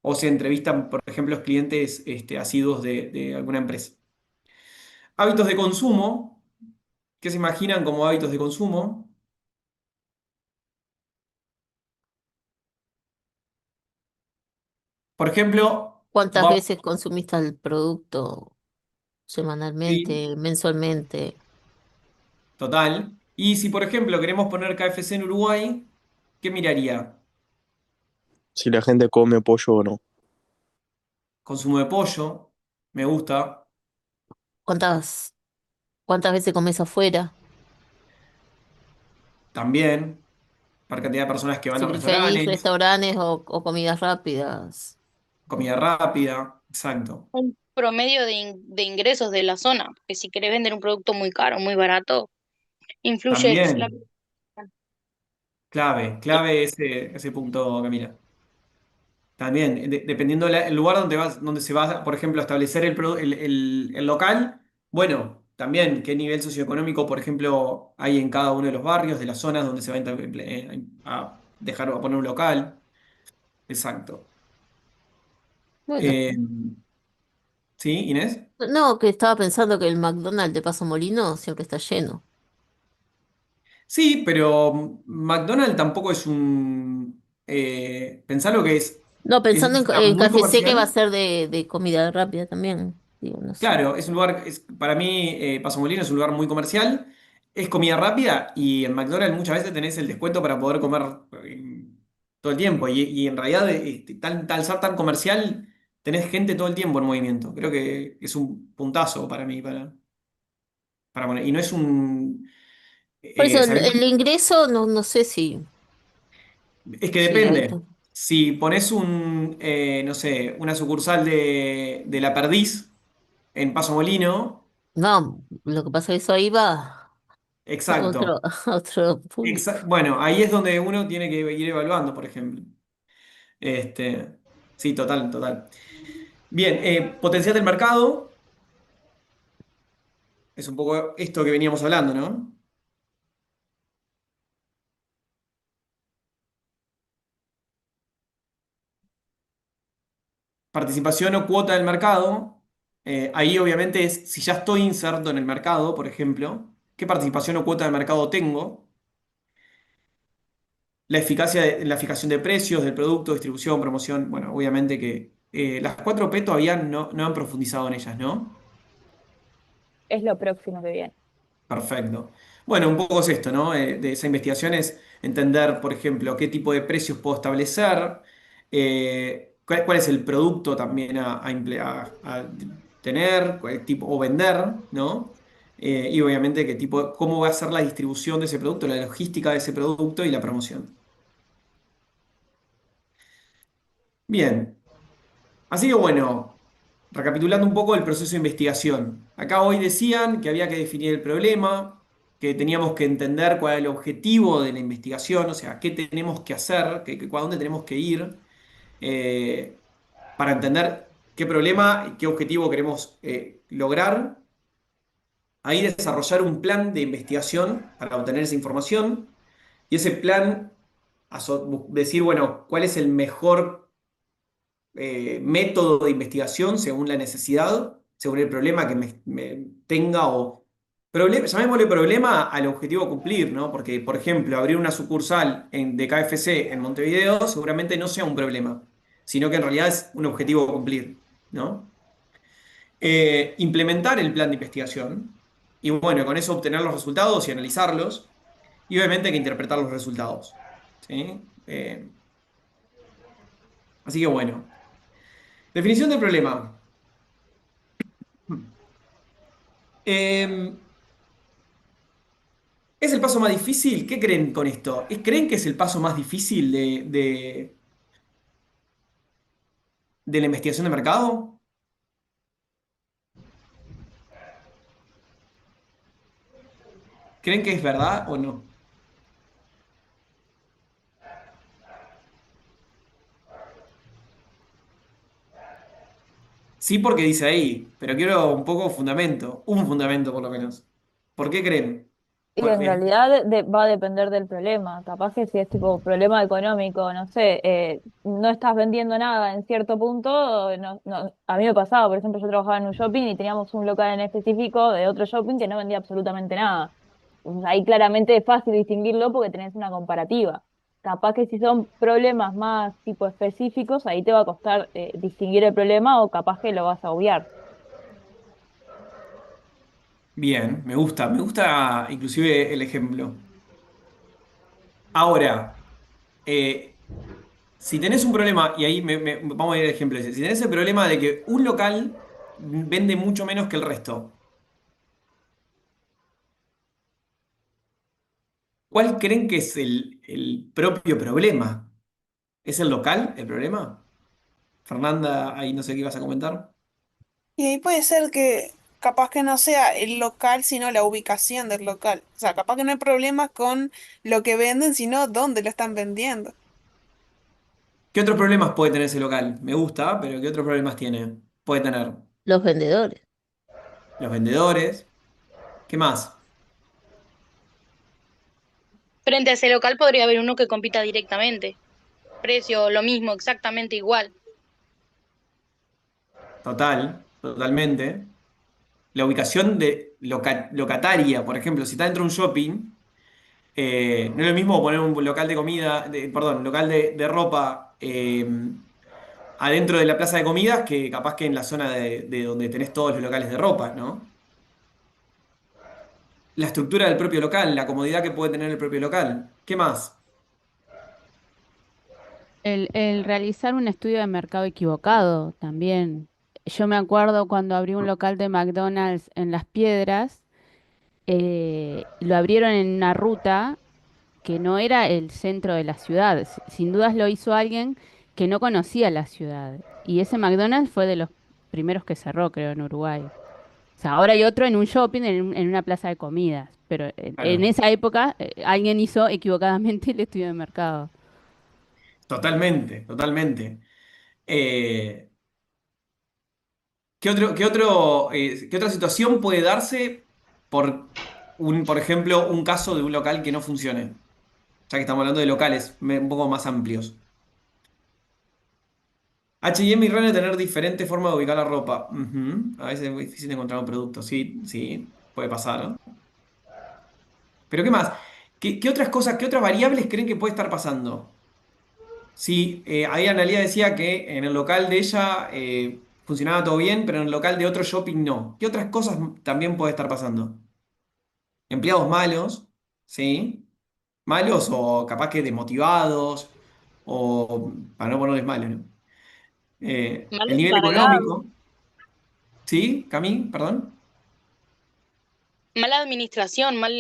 o se entrevistan, por ejemplo, los clientes asiduos de alguna empresa. Hábitos de consumo. ¿Qué se imaginan como hábitos de consumo? Por ejemplo, ¿Cuántas veces consumiste el producto sí, semanalmente, mensualmente? total. Y si, por ejemplo, queremos poner KFC en Uruguay, ¿qué miraría? Si la gente come pollo o no. Consumo de pollo, me gusta, ¿Cuántas, cuántas veces comes afuera? también, para cantidad de personas que van Si a preferís restaurantes. restaurantes o comidas rápidas. comida rápida, exacto. Un promedio de ingresos de la zona, que si querés vender un producto muy caro, muy barato, influye la... También, clave ese punto, Camila. También, dependiendo el lugar donde vas, donde se va, por ejemplo, a establecer el local, bueno, también qué nivel socioeconómico, por ejemplo, hay en cada uno de los barrios, de las zonas donde se va a, a dejar a poner un local. Exacto. Bueno, Eh, ¿Sí, Inés? no, que estaba pensando que el McDonald's de Paso Molino siempre está lleno. Sí, pero McDonald's tampoco es un... pensá lo que No, es pensando una zona en muy KFC que va a comercial. ser de comida rápida también. Digo, no sé. Claro, es un lugar, para mí, Paso Molino es un lugar muy comercial, es comida rápida y en McDonald's muchas veces tenés el descuento para poder comer todo el tiempo. Y en realidad, al ser tan comercial, tenés gente todo el tiempo en movimiento. Creo que es un puntazo para mí, para poner. Y no es un... Por eso ¿sabés? el ingreso no sé Es que si hay depende. Si pones un, no sé, una sucursal de La Perdiz en Paso Molino, No, lo que pasa es que eso ahí va a otro, exacto. a otro público. Bueno, ahí es donde uno tiene que ir evaluando, por ejemplo. Este, sí, total, total. Bien, potencial del mercado, es un poco esto que veníamos hablando, ¿no? Participación o cuota del mercado, ahí obviamente es, si ya estoy inserto en el mercado, por ejemplo, ¿qué participación o cuota de mercado tengo? La eficacia la fijación de precios del producto, distribución, promoción, bueno, obviamente que las 4P todavía no han profundizado en ellas, ¿no? Es lo próximo que viene. Perfecto. Bueno, un poco es esto, ¿no? De esa investigación es entender, por ejemplo, qué tipo de precios puedo establecer, cuál es el producto también a tener, cuál tipo, o vender, ¿no? Y obviamente qué tipo, cómo va a ser la distribución de ese producto, la logística de ese producto y la promoción. Bien, así que bueno, recapitulando un poco el proceso de investigación. Acá hoy decían que había que definir el problema, que teníamos que entender cuál es el objetivo de la investigación, o sea, qué tenemos que hacer, a dónde tenemos que ir, eh, para entender qué problema y qué objetivo queremos lograr. Ahí desarrollar un plan de investigación para obtener esa información y ese plan decir, bueno, cuál es el mejor método de investigación según la necesidad, según el problema que me tenga o llamémosle problema al objetivo a cumplir, ¿no? Porque, por ejemplo, abrir una sucursal de KFC en Montevideo seguramente no sea un problema, sino que en realidad es un objetivo a cumplir, ¿no? Implementar el plan de investigación y, bueno, con eso obtener los resultados y analizarlos y obviamente que interpretar los resultados, ¿sí? Así que, bueno, definición del problema. Eh, ¿Es el paso más difícil? ¿Qué creen con esto? ¿Creen que es el paso más difícil de la investigación de mercado? ¿Creen que es verdad o no? Sí, porque dice ahí, pero quiero un poco fundamento, un fundamento por lo menos. ¿Por qué creen? Y en realidad va a depender del problema. Capaz que si es tipo problema económico, no sé, no estás vendiendo nada en cierto punto. A mí me pasaba, por ejemplo, yo trabajaba en un shopping y teníamos un local en específico de otro shopping que no vendía absolutamente nada. Entonces, ahí claramente es fácil distinguirlo porque tenés una comparativa. Capaz que si son problemas más tipo específicos, ahí te va a costar distinguir el problema o capaz que lo vas a obviar. Bien, me gusta inclusive el ejemplo. Ahora, eh, si tenés un problema, y ahí vamos a ir al ejemplo ese, si tenés el problema de que un local vende mucho menos que el resto, ¿cuál creen que es el propio problema? ¿Es el local el problema? Fernanda, ahí no sé qué ibas a comentar. Y ahí puede ser que capaz que no sea el local, sino la ubicación del local. O sea, capaz que no hay problema con lo que venden, sino dónde lo están vendiendo. ¿Qué otros problemas puede tener ese local? Me gusta, pero ¿qué otros problemas tiene? Puede tener Los vendedores. los vendedores. ¿Qué más? Frente a ese local podría haber uno que compita directamente. Precio, lo mismo, exactamente igual. Totalmente. La ubicación de locataria, por ejemplo, si está dentro de un shopping, no es lo mismo poner un local de comida, perdón, local de ropa adentro de la plaza de comidas que capaz que en la zona de donde tenés todos los locales de ropa, ¿no? La estructura del propio local, la comodidad que puede tener el propio local. ¿Qué más? El realizar un estudio de mercado equivocado también. Yo me acuerdo cuando abrí un local de McDonald's en Las Piedras, lo abrieron en una ruta que no era el centro de la ciudad. Sin dudas lo hizo alguien que no conocía la ciudad. Y ese McDonald's fue de los primeros que cerró, creo, en Uruguay. O sea, ahora hay otro en un shopping, en una plaza de comidas. Pero en Claro, esa época alguien hizo equivocadamente el estudio de mercado. totalmente. Eh, ¿qué otra situación puede darse por por ejemplo, un caso de un local que no funcione? Ya que estamos hablando de locales un poco más amplios. H&M y Runner tener diferentes formas de ubicar la ropa. Ujú. A veces es muy difícil encontrar un producto. Sí, sí, puede pasar, ¿no? Pero ¿qué más? ¿Qué otras cosas, qué otras variables creen que puede estar pasando? Sí, ahí Analia decía que en el local de ella funcionaba todo bien, pero en el local de otro shopping no. ¿Qué otras cosas también puede estar pasando? Empleados malos, ¿sí? Malos o capaz que desmotivados, o para no ponerles malos, ¿no? Mal El nivel encargado, económico, ¿sí? Camín, perdón. mala administración, mal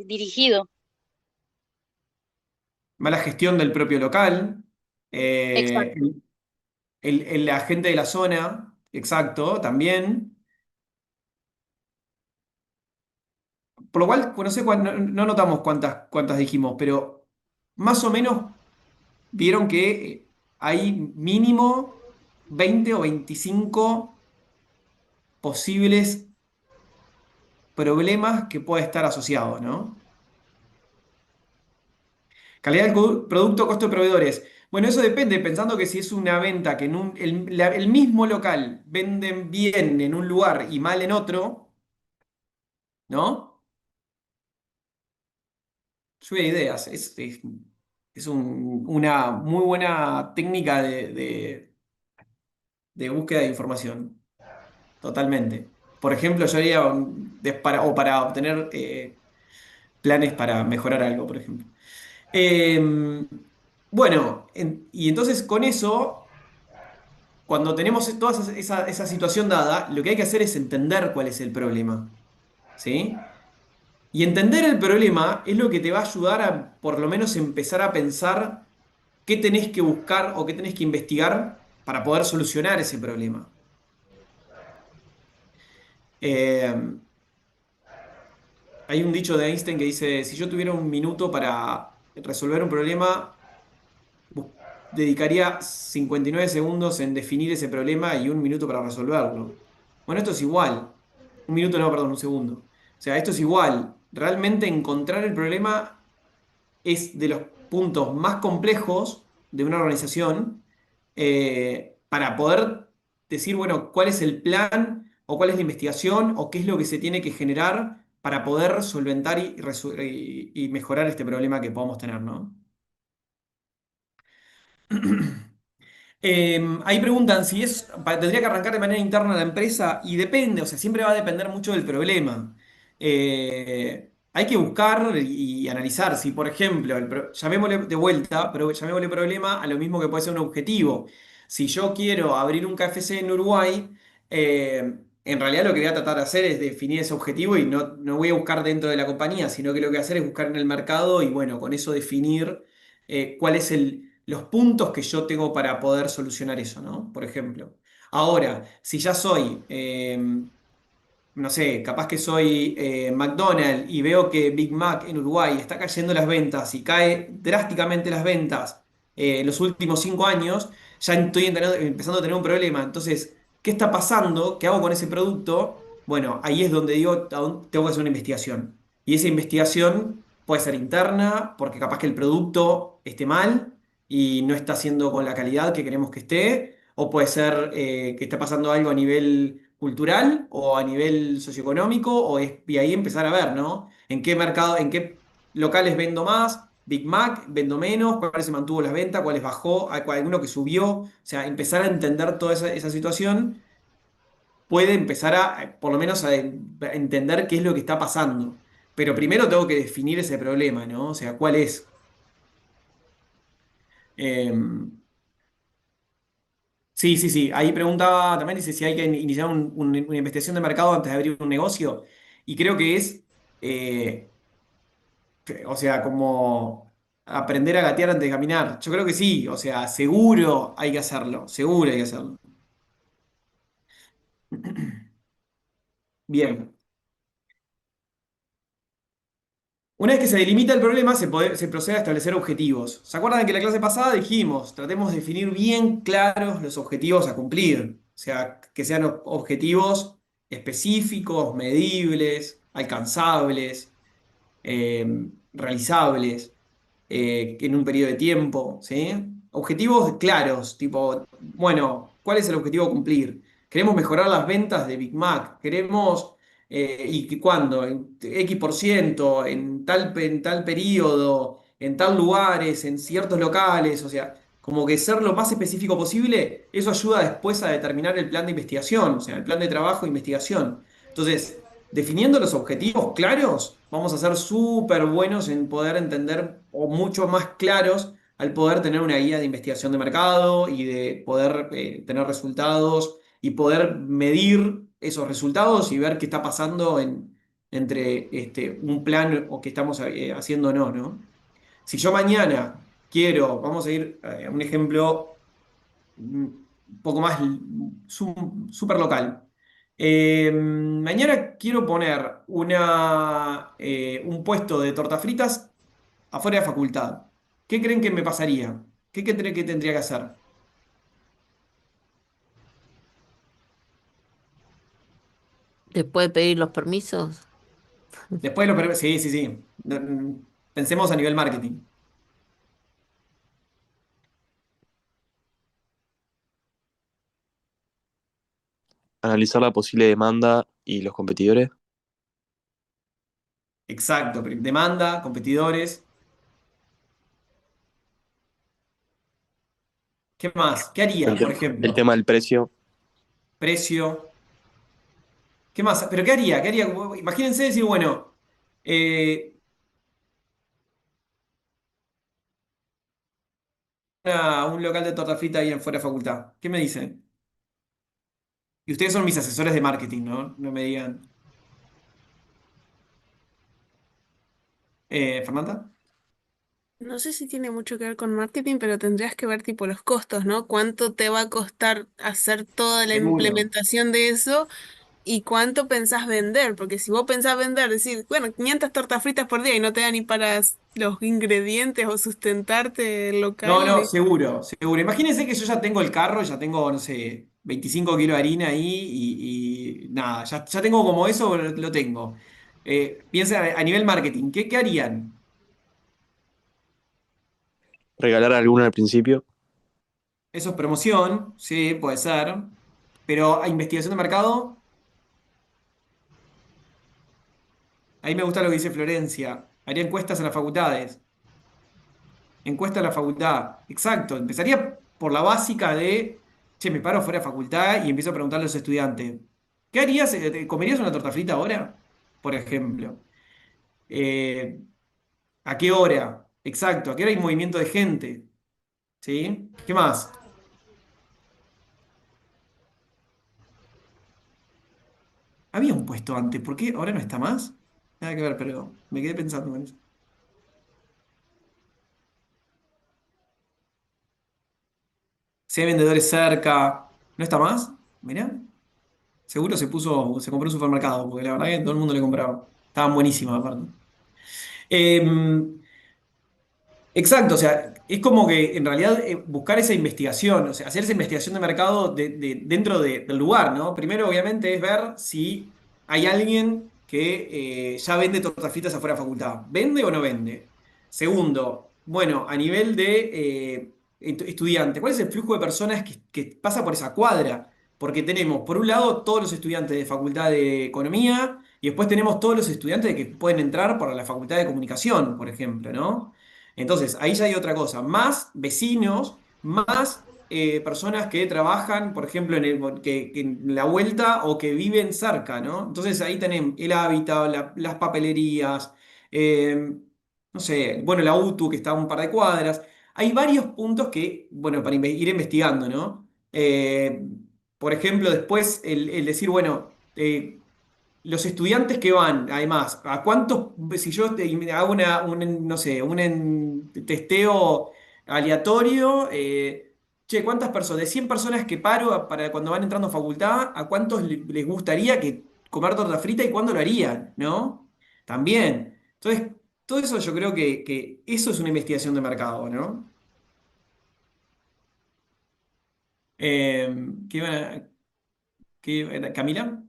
dirigido. Mala gestión del propio local. Exacto. El agente de la zona, exacto, también. Por lo cual, no sé no notamos cuántas dijimos, pero más o menos vieron que hay mínimo 20 o 25 posibles problemas que puede estar asociados, ¿no? Calidad del producto, costo de proveedores. Bueno, eso depende, pensando que si es una venta que el mismo local venden bien en un lugar y mal en otro, ¿no? Lluvia de ideas. Es una muy buena técnica de búsqueda de información. Totalmente. Por ejemplo, yo haría o para obtener planes para mejorar algo, por ejemplo. Bueno, y entonces con eso, cuando tenemos toda esa situación dada, lo que hay que hacer es entender cuál es el problema. ¿Sí? Y entender el problema es lo que te va a ayudar a por lo menos empezar a pensar qué tenés que buscar o qué tenés que investigar para poder solucionar ese problema. Eh, Hay un dicho de Einstein que dice, si yo tuviera un minuto para resolver un problema, dedicaría 59 segundos en definir ese problema y un minuto para resolverlo. Bueno, esto es igual. Un minuto, no, perdón, un segundo. O sea, esto es igual. Realmente encontrar el problema es de los puntos más complejos de una organización para poder decir, bueno, cuál es el plan o cuál es la investigación o qué es lo que se tiene que generar para poder solventar y mejorar este problema que podamos tener, ¿no? Ahí preguntan si tendría que arrancar de manera interna la empresa y depende, o sea, siempre va a depender mucho del problema. Hay que buscar y analizar si, por ejemplo, llamémosle de vuelta, pero llamémosle problema a lo mismo que puede ser un objetivo. Si yo quiero abrir un KFC en Uruguay, en realidad lo que voy a tratar de hacer es definir ese objetivo y no voy a buscar dentro de la compañía, sino que lo que voy a hacer es buscar en el mercado y bueno, con eso definir cuál es los puntos que yo tengo para poder solucionar eso, ¿no? Por ejemplo. Ahora, si ya soy, no sé, capaz que soy McDonald's y veo que Big Mac en Uruguay está cayendo las ventas y cae drásticamente las ventas en los últimos 5 años, ya estoy empezando a tener un problema. Entonces, ¿qué está pasando? ¿Qué hago con ese producto? Bueno, ahí es donde digo, tengo que hacer una investigación. Y esa investigación puede ser interna, porque capaz que el producto esté mal y no está haciendo con la calidad que queremos que esté, o puede ser que está pasando algo a nivel cultural o a nivel socioeconómico, y ahí empezar a ver, ¿no? En qué mercado, en qué locales vendo más, Big Mac, vendo menos, cuáles se mantuvo las ventas, cuáles bajó, alguno que subió. O sea, empezar a entender toda esa situación puede empezar por lo menos a entender qué es lo que está pasando. Pero primero tengo que definir ese problema, ¿no? O sea, ¿cuál es? Em, Sí, sí, sí. Ahí preguntaba también, dice si hay que iniciar una investigación de mercado antes de abrir un negocio. Y creo que es, eh, o sea, como aprender a gatear antes de caminar. Yo creo que sí, o sea, seguro hay que hacerlo, seguro hay que hacerlo. Bien. Una vez que se delimita el problema, se procede a establecer objetivos. ¿Se acuerdan que en la clase pasada dijimos, tratemos de definir bien claros los objetivos a cumplir? O sea, que sean objetivos específicos, medibles, alcanzables, realizables en un periodo de tiempo, ¿sí? Objetivos claros, tipo, bueno, ¿cuál es el objetivo a cumplir? Queremos mejorar las ventas de Big Mac, queremos, ¿cuándo? En X%, en tal periodo, en tal lugares, en ciertos locales, o sea, como que ser lo más específico posible, eso ayuda después a determinar el plan de investigación, o sea, el plan de trabajo e investigación. Entonces, definiendo los objetivos claros, vamos a ser súper buenos en poder entender, o mucho más claros, al poder tener una guía de investigación de mercado y de poder tener resultados y poder medir esos resultados y ver qué está pasando entre un plan o que estamos haciendo o no, ¿no? Si yo mañana quiero, vamos a ir a un ejemplo un poco más súper local. Mañana quiero poner un puesto de tortas fritas afuera de facultad. ¿Qué creen que me pasaría? ¿Qué tendría que hacer? Después de pedir los permisos, Después sí, sí, sí. Pensemos a nivel marketing. Analizar la posible demanda y los competidores. Exacto. Demanda, competidores. ¿Qué más? ¿Qué El, haría, por el ejemplo? tema del precio. Precio. ¿Qué más? ¿Pero qué haría? ¿Qué haría? Imagínense decir, bueno, eh, un local de torta frita ahí en fuera de facultad. ¿Qué me dicen? Y ustedes son mis asesores de marketing, ¿no? No me digan. ¿Fernanda? No sé si tiene mucho que ver con marketing, pero tendrías que ver tipo los costos, ¿no? ¿Cuánto te va a costar hacer toda la Seguro. implementación de eso y cuánto pensás vender? Porque si vos pensás vender, decir, bueno, 500 tortas fritas por día y no te da ni para los ingredientes o sustentarte el No, local. no, seguro, seguro. Imagínense que yo ya tengo el carro, ya tengo, no sé, 25 kilos de harina ahí y nada, ya tengo como eso, lo tengo. Piensen a nivel marketing, ¿qué harían? Regalar alguno al principio. Eso es promoción, sí, puede ser. Pero a investigación de mercado, ahí me gusta lo que dice Florencia. Haría encuestas en las facultades. Encuesta en la facultad. Exacto. Empezaría por la básica de, che, me paro fuera de facultad y empiezo a preguntarle a los estudiantes, ¿qué harías? ¿Comerías una torta frita ahora? Por ejemplo. Eh, ¿A qué hora? Exacto. ¿A qué hora hay movimiento de gente? ¿Sí? ¿Qué más? Había un puesto antes, ¿por qué ahora no está más? Nada que ver, pero me quedé pensando en eso. si hay vendedores cerca. ¿No está más? Mirá. Seguro se compró un supermercado, porque la verdad que todo el mundo le compraba. Estaban buenísimas aparte. Em, Exacto, o sea, es como que en realidad buscar esa investigación, o sea, hacer esa investigación de mercado dentro del lugar, ¿no? Primero, obviamente, es ver si hay alguien que ya vende tortas fritas afuera de la facultad. ¿Vende o no vende? Segundo, bueno, a nivel de estudiante, ¿cuál es el flujo de personas que pasa por esa cuadra? Porque tenemos, por un lado, todos los estudiantes de Facultad de Economía y después tenemos todos los estudiantes que pueden entrar por la Facultad de Comunicación, por ejemplo, ¿no? Entonces, ahí ya hay otra cosa, más vecinos, más personas que trabajan, por ejemplo, que en la vuelta o que viven cerca, ¿no? Entonces ahí tenemos el hábitat, las papelerías, eh, no sé, bueno, la UTU que está a un par de cuadras. Hay varios puntos que, bueno, para ir investigando, ¿no? Por ejemplo, después el decir, bueno, los estudiantes que van, además, ¿a cuántos, si yo hago no sé, testeo aleatorio, che, ¿cuántas personas, de 100 personas que paro para cuando van entrando a facultad, ¿a cuántos les gustaría comer torta frita y cuándo lo harían? ¿No? También. Entonces, todo eso yo creo que eso es una investigación de mercado, ¿no? ¿Qué iban Camila?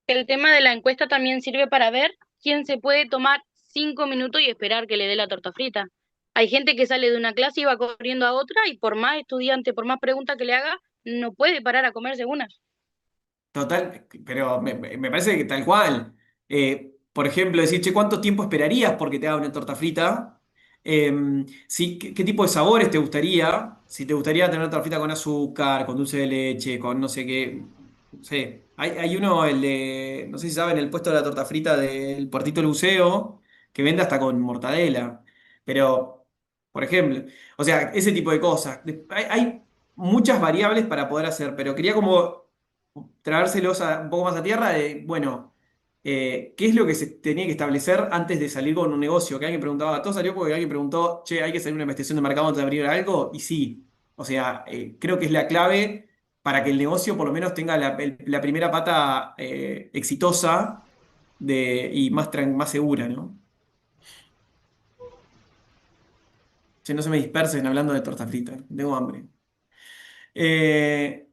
El tema de la encuesta también sirve para ver quién se puede tomar 5 minutos y esperar que le dé la torta frita. Hay gente que sale de una clase y va corriendo a otra y por más estudiante, por más preguntas que le haga, no puede parar a comerse una. Total, pero me parece que tal cual. Por ejemplo, decir, che, ¿cuánto tiempo esperarías porque te haga una torta frita? Sí, ¿qué tipo de sabores te gustaría? Si te gustaría tener torta frita con azúcar, con dulce de leche, con no sé qué. No sé. Hay uno, el de, no sé si saben, el puesto de la torta frita del Puertito Luceo, que vende hasta con mortadela. Pero, por ejemplo, o sea, ese tipo de cosas. Hay muchas variables para poder hacer, pero quería como traérselos un poco más a tierra de, bueno, ¿qué es lo que se tenía que establecer antes de salir con un negocio? Que alguien preguntaba, todo salió porque alguien preguntó, che, ¿hay que hacer una investigación de mercado antes de abrir algo? Y sí, o sea, creo que es la clave para que el negocio por lo menos tenga la primera pata exitosa y más segura, ¿no? Que no se me dispersen hablando de torta frita, tengo hambre. Eh,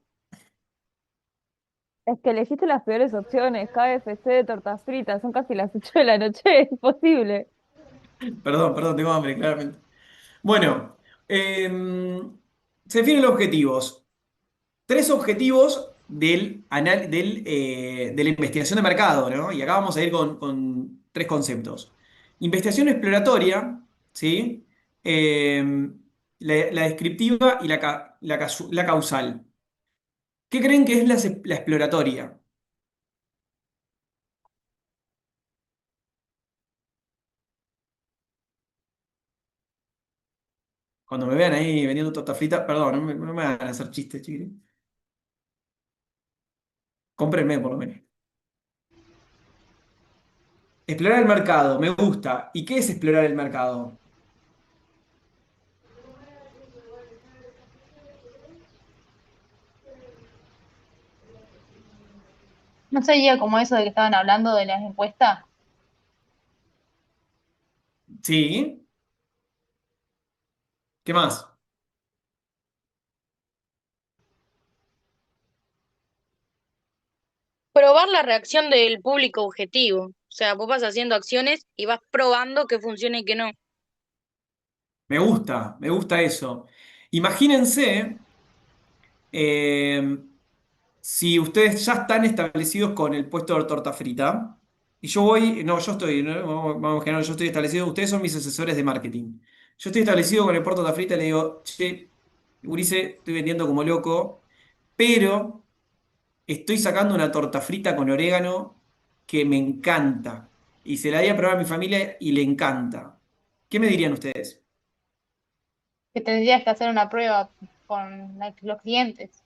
Es que elegiste las peores opciones, KFC, tortas fritas, son casi las 8 de la noche, es imposible. perdón, tengo hambre, claramente. Bueno, se definen los objetivos. Tres objetivos de la investigación de mercado, ¿no? Y acá vamos a ir con tres conceptos. Investigación exploratoria, ¿sí? La descriptiva y la causal. ¿Qué creen que es la exploratoria? Cuando me vean ahí vendiendo torta frita, perdón, no me van a hacer chistes, chiquillos. Cómprenme por lo menos. Explorar el mercado, me gusta. ¿Y qué es explorar el mercado? No sería como eso de que estaban hablando de las encuestas. Sí. ¿Qué más? Probar la reacción del público objetivo. O sea, vos vas haciendo acciones y vas probando que funcione y que no. Me gusta eso. Imagínense eh, si ustedes ya están establecidos con el puesto de torta frita y yo voy, no, yo estoy, ¿no? Vamos a imaginar, yo estoy establecido, ustedes son mis asesores de marketing. Yo estoy establecido con el puesto de torta frita y le digo, che, Ulises, estoy vendiendo como loco, pero estoy sacando una torta frita con orégano que me encanta. Y se la di a probar a mi familia y le encanta. ¿Qué me dirían ustedes? Que tendrías que hacer una prueba con los clientes,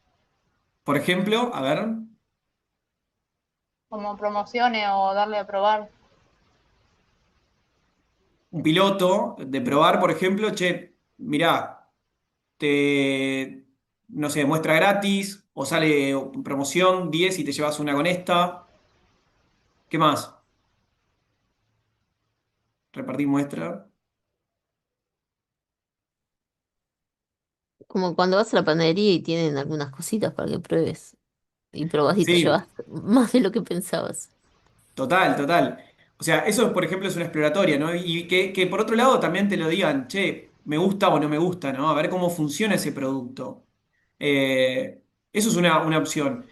Por ejemplo, a ver, como promociones o darle a probar. un piloto de probar, por ejemplo, che, mirá, no sé, muestra gratis, o sale promoción 10 y te llevas una con esta. ¿Qué más? Repartir muestra. Como cuando vas a la panadería y tienen algunas cositas para que pruebes. Y probás y te llevas Sí, más de lo que pensabas. total, total. O sea, eso, por ejemplo, es una exploratoria, ¿no? Y que por otro lado también te lo digan, che, me gusta o no me gusta, ¿no? A ver cómo funciona ese producto. Eso es una opción.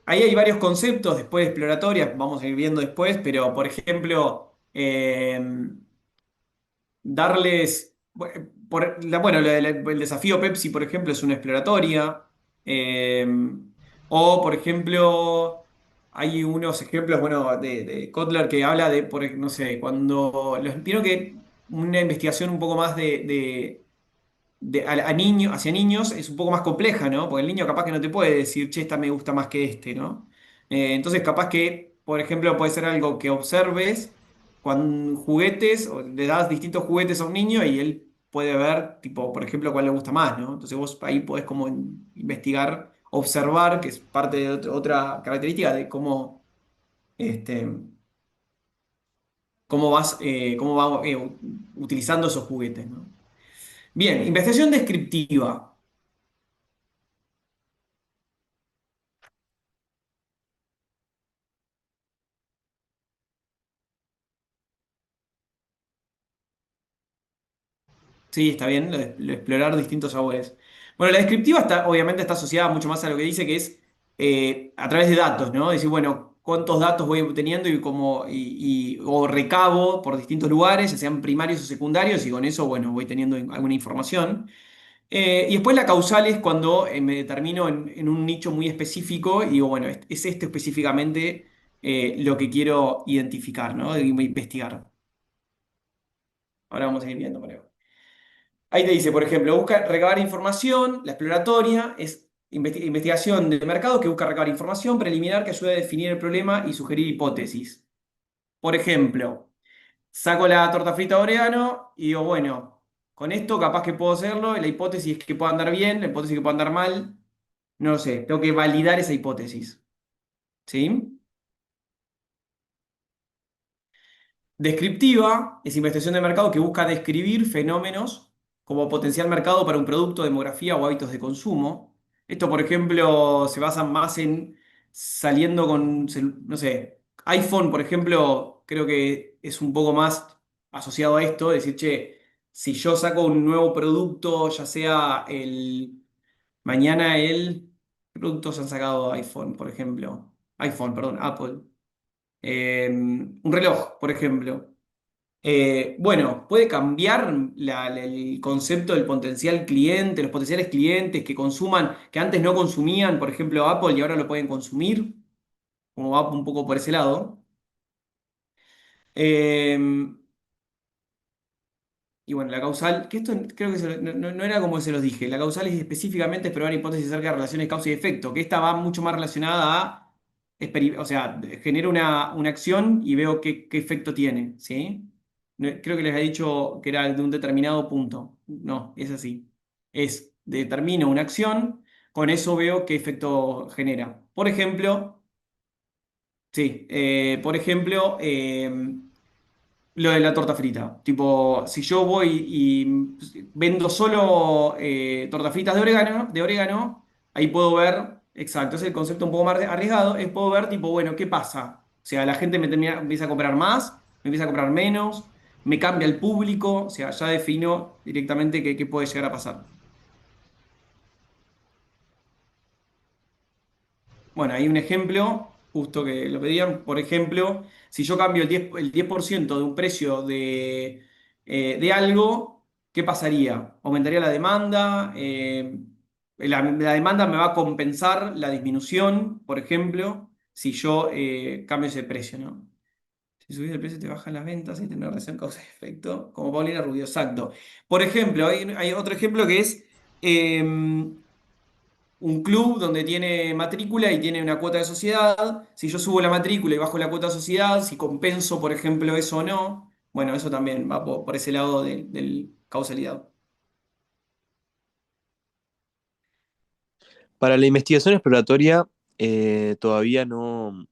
Ahí hay varios conceptos después de exploratorias, vamos a ir viendo después, pero por ejemplo, darles, bueno, el desafío Pepsi, por ejemplo, es una exploratoria. eh, o, por ejemplo, hay unos ejemplos, bueno, de Kotler que habla de, no sé, cuando, vieron que una investigación un poco más a hacia niños es un poco más compleja, ¿no? Porque el niño capaz que no te puede decir, che, esta me gusta más que este, ¿no? Entonces capaz que, por ejemplo, puede ser algo que observes con juguetes, o le das distintos juguetes a un niño y él puede ver, tipo, por ejemplo, cuál le gusta más, ¿no? Entonces vos ahí podés como investigar, observar, que es parte de otra característica de cómo, este, cómo va utilizando esos juguetes, ¿no? Bien, investigación descriptiva. Sí, está bien, lo de explorar distintos sabores. Bueno, la descriptiva obviamente está asociada mucho más a lo que dice que es a través de datos, ¿no? Decir, bueno, cuántos datos voy obteniendo y o recabo por distintos lugares, ya sean primarios o secundarios, y con eso, bueno, voy teniendo alguna información. Y después la causal es cuando me determino en un nicho muy específico y digo, bueno, es esto específicamente lo que quiero identificar, ¿no? Y investigar. Ahora vamos a ir viendo por ahí. Ahí te dice, por ejemplo, busca recabar información, la exploratoria es investigación de mercado que busca recabar información preliminar que ayude a definir el problema y sugerir hipótesis. Por ejemplo, saco la torta frita de orégano y digo, bueno, con esto capaz que puedo hacerlo, la hipótesis es que pueda andar bien, la hipótesis que pueda andar mal, no lo sé, tengo que validar esa hipótesis. ¿Sí? Descriptiva es investigación de mercado que busca describir fenómenos como potencial mercado para un producto, demografía o hábitos de consumo. Esto, por ejemplo, se basa más en saliendo con, no sé, iPhone, por ejemplo, creo que es un poco más asociado a esto, decir, che, si yo saco un nuevo producto, ya sea ¿qué productos han sacado iPhone, por ejemplo? iPhone, perdón, Apple. Un reloj, por ejemplo. Bueno, puede cambiar el concepto del potencial cliente, los potenciales clientes que consuman, que antes no consumían, por ejemplo, Apple y ahora lo pueden consumir, como va un poco por ese lado. Eh, y bueno, la causal, que esto creo que no era como se los dije, la causal es específicamente probar hipótesis acerca de relaciones causa y efecto, que esta va mucho más relacionada a, o sea, genero una acción y veo qué efecto tiene, ¿sí? Creo que les había dicho que era de un determinado punto. No, es así. Determino una acción, con eso veo qué efecto genera. Por ejemplo, sí, por ejemplo, lo de la torta frita. Tipo, si yo voy y vendo solo tortas fritas de orégano, ahí puedo ver, exacto, es el concepto un poco más arriesgado, es puedo ver, tipo, bueno, ¿qué pasa? O sea, la gente empieza a comprar más, me empieza a comprar menos, me cambia el público, o sea, ya defino directamente qué puede llegar a pasar. Bueno, hay un ejemplo, justo que lo pedían, por ejemplo, si yo cambio el 10% de un precio de algo, ¿qué pasaría? ¿Aumentaría la demanda? La demanda me va a compensar la disminución, por ejemplo, si yo cambio ese precio, ¿no? Si subís el precio te bajan las ventas y tener relación causa-efecto, como Paulina Rubio, exacto. Por ejemplo, hay otro ejemplo que es... un club donde tiene matrícula y tiene una cuota de sociedad. Si yo subo la matrícula y bajo la cuota de sociedad, si compenso, por ejemplo, eso o no, bueno, eso también va por ese lado del causalidad. Para la investigación exploratoria, todavía no,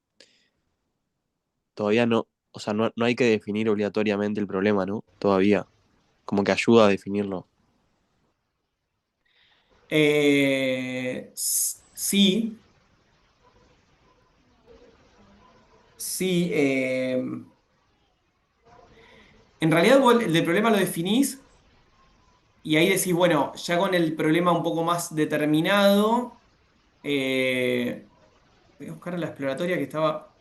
o sea, no hay que definir obligatoriamente el problema, ¿no? Todavía, como que ayuda a definirlo. Sí, sí. En realidad vos el del problema lo definís y ahí decís, bueno, ya con el problema un poco más determinado, voy a buscar la exploratoria que estaba...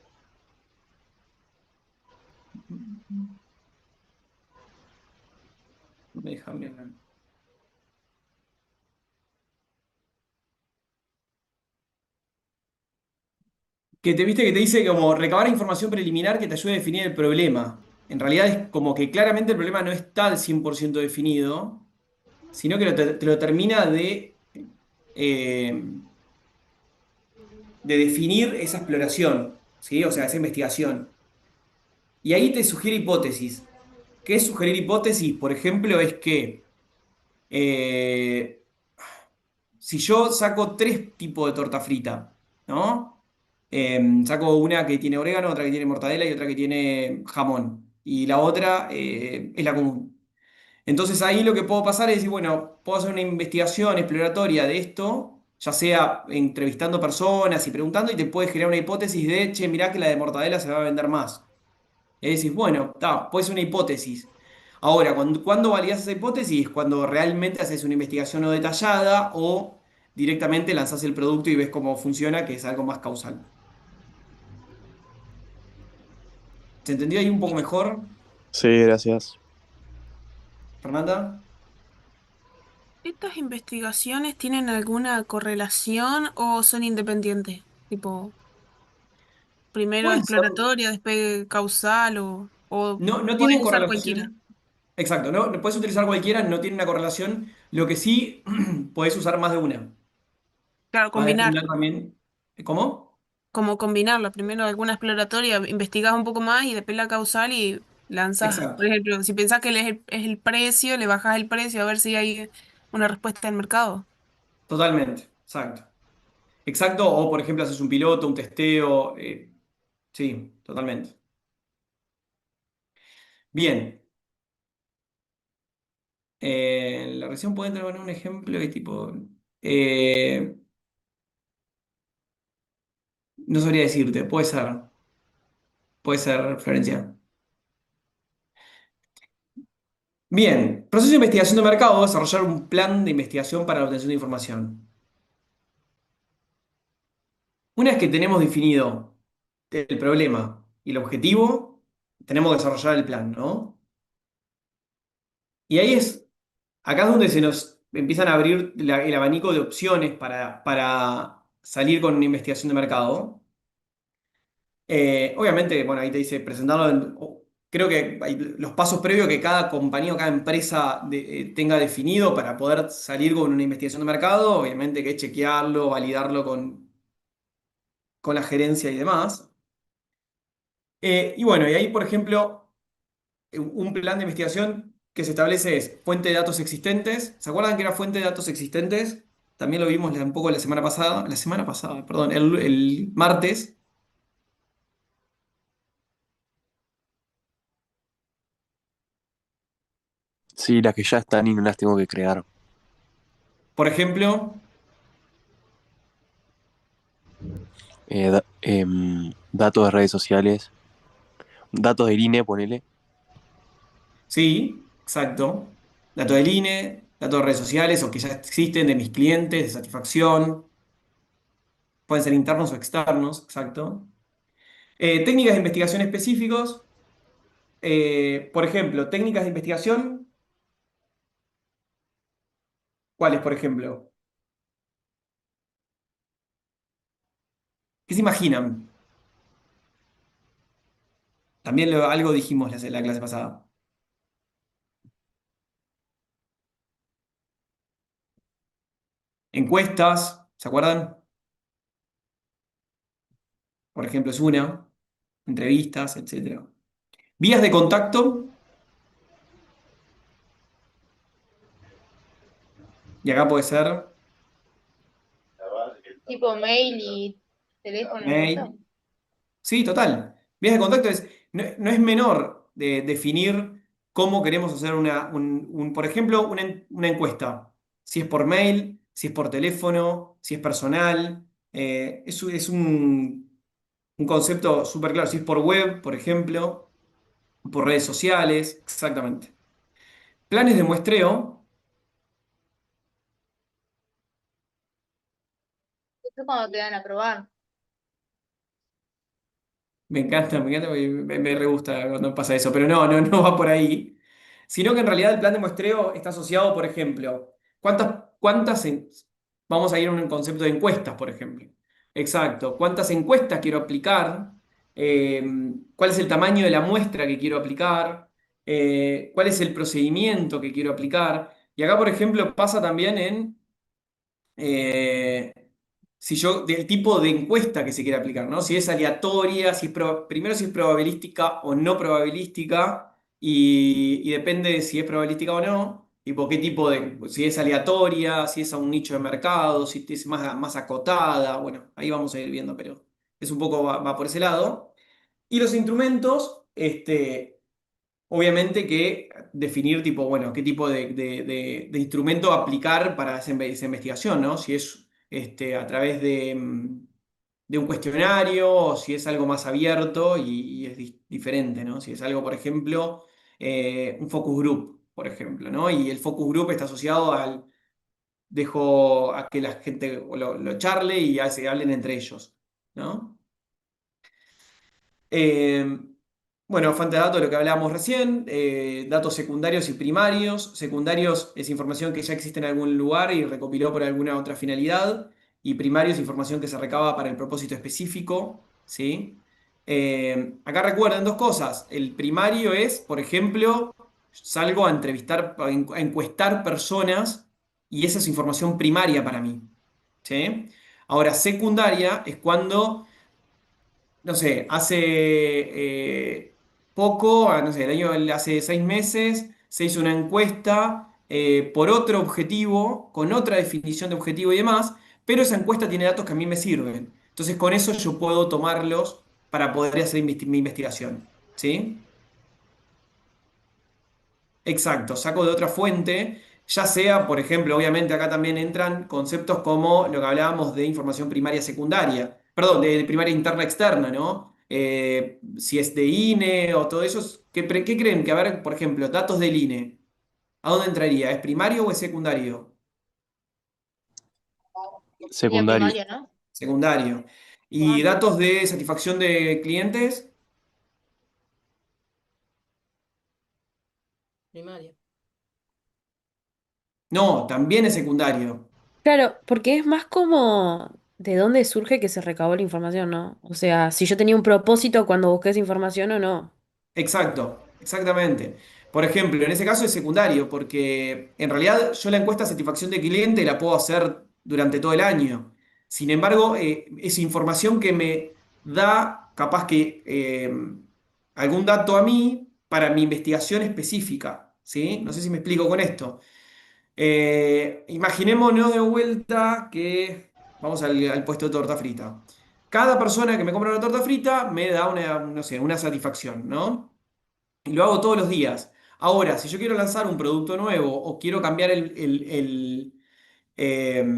No me deja mirar. Que te viste que te dice como recabar información preliminar que te ayude a definir el problema. En realidad es como que claramente el problema no está al 100% definido, sino que te lo termina eh, de definir esa exploración, ¿sí? O sea, esa investigación. Y ahí te sugiere hipótesis. ¿Qué es sugerir hipótesis? Por ejemplo, es que eh, si yo saco tres tipos de torta frita, ¿no? Saco una que tiene orégano, otra que tiene mortadela y otra que tiene jamón. Y la otra es la común. Entonces ahí lo que puedo pasar es decir, bueno, puedo hacer una investigación exploratoria de esto, ya sea entrevistando personas y preguntando, y te puedes generar una hipótesis de, che, mirá que la de mortadela se va a vender más. Y ahí decís, bueno, está, puede ser una hipótesis. Ahora, ¿cuándo validás esa hipótesis? Cuando realmente haces una investigación no detallada o directamente lanzás el producto y ves cómo funciona, que es algo más causal. ¿Se entendió ahí un poco mejor, Sí, gracias. Fernanda? ¿Estas investigaciones tienen alguna correlación o son independientes? Tipo, primero Puede ser. exploratoria, después causal o No, no podés tienen usar cualquiera. correlación. Exacto, no puedes utilizar cualquiera, no tiene una correlación. Lo que sí, puedes usar más de una. Claro, Va a combinar, depender también. ¿Cómo? como combinarla. Primero alguna exploratoria, investigás un poco más y después la causal y lanzás. Por Exacto, ejemplo, si pensás que es el precio, le bajás el precio a ver si hay una respuesta del mercado. totalmente, exacto. Exacto, o por ejemplo haces un piloto, un testeo. Sí, totalmente. Bien. La región puede tener un ejemplo de tipo. eh, no sabría decirte, puede ser, Florencia. Bien, proceso de investigación de mercado, desarrollar un plan de investigación para la obtención de información. Una vez que tenemos definido el problema y el objetivo, tenemos que desarrollar el plan, ¿no? Y ahí acá es donde se nos empiezan a abrir el abanico de opciones para salir con una investigación de mercado. Obviamente, bueno, ahí te dice presentarlo. Creo que hay los pasos previos que cada compañía o cada empresa tenga definido para poder salir con una investigación de mercado. Obviamente que es chequearlo, validarlo con la gerencia y demás. Y bueno, y ahí, por ejemplo, un plan de investigación que se establece es fuente de datos existentes. ¿Se acuerdan que era fuente de datos existentes? También lo vimos un poco la semana pasada, perdón, el martes. Sí, las que ya están y no las tengo que crear. Por ejemplo, Datos de redes sociales, datos del INE, ponele. sí, exacto. Datos del INE, datos de redes sociales o que ya existen de mis clientes, de satisfacción. Pueden ser internos o externos, exacto. Técnicas de investigación específicos. Por ejemplo, técnicas de investigación. ¿Cuáles, por ejemplo? ¿Qué se imaginan? También algo dijimos la clase pasada. Encuestas, ¿se acuerdan? Por ejemplo, es una. Entrevistas, etcétera. Vías de contacto, y acá puede ser tipo mail y teléfono y eso. Mail. Sí, total. Vías de contacto no es menor de definir cómo queremos hacer por ejemplo, una encuesta. Si es por mail, si es por teléfono, si es personal. Es un concepto súper claro. Si es por web, por ejemplo, por redes sociales, exactamente. Planes de muestreo. Eso es cuando te dan a probar. Me encanta, porque me re gusta cuando pasa eso, pero no va por ahí. Sino que en realidad el plan de muestreo está asociado, por ejemplo, vamos a ir a un concepto de encuestas, por ejemplo. Exacto, ¿cuántas encuestas quiero aplicar? Eh, ¿Cuál es el tamaño de la muestra que quiero aplicar? ¿Cuál es el procedimiento que quiero aplicar? Y acá, por ejemplo, pasa también en eh, del tipo de encuesta que se quiere aplicar, ¿no? Si es aleatoria, primero si es probabilística o no probabilística, y depende de si es probabilística o no, y por qué tipo si es aleatoria, si es a un nicho de mercado, si es más acotada, bueno, ahí vamos a ir viendo, pero es un poco va por ese lado. Y los instrumentos, obviamente que definir tipo, bueno, qué tipo de instrumento aplicar para esa investigación, ¿no? Si es a través de un cuestionario o si es algo más abierto y es diferente, ¿no? Si es algo, por ejemplo, un focus group, por ejemplo, ¿no? Y el focus group está asociado dejo a que la gente lo charle y hablen entre ellos, ¿no? Eh, bueno, fuente de datos, lo que hablábamos recién, datos secundarios y primarios. Secundarios es información que ya existe en algún lugar y recopiló por alguna otra finalidad. Y primarios, información que se recaba para el propósito específico. ¿Sí? Acá recuerden dos cosas. El primario es, por ejemplo, salgo a entrevistar, a encuestar personas y esa es información primaria para mí. ¿Sí? Ahora, secundaria es cuando no sé, hace poco, no sé, hace 6 meses, se hizo una encuesta por otro objetivo, con otra definición de objetivo y demás, pero esa encuesta tiene datos que a mí me sirven. Entonces, con eso yo puedo tomarlos para poder hacer mi investigación. ¿Sí? Exacto, saco de otra fuente, ya sea, por ejemplo, obviamente acá también entran conceptos como lo que hablábamos de información primaria secundaria, perdón, de primaria interna externa, ¿no? Si es de INE o todo eso, ¿qué creen? Que a ver, por ejemplo, datos del INE, ¿a dónde entraría? ¿Es primario o es secundario? Sería Secundario. primario, ¿no? Secundario. ¿Y Primario. datos de satisfacción de clientes? Primario. No, también es secundario. Claro, porque es más como de dónde surge que se recabó la información, ¿no? O sea, si yo tenía un propósito cuando busqué esa información o no. Exacto, exactamente. Por ejemplo, en ese caso es secundario, porque en realidad yo la encuesta de satisfacción de cliente la puedo hacer durante todo el año. Sin embargo, es información que me da capaz que algún dato a mí para mi investigación específica, ¿sí? No sé si me explico con esto. Imaginémonos de vuelta que vamos al puesto de torta frita. Cada persona que me compra una torta frita me da no sé, una satisfacción, ¿no? Y lo hago todos los días. Ahora, si yo quiero lanzar un producto nuevo o quiero cambiar eh,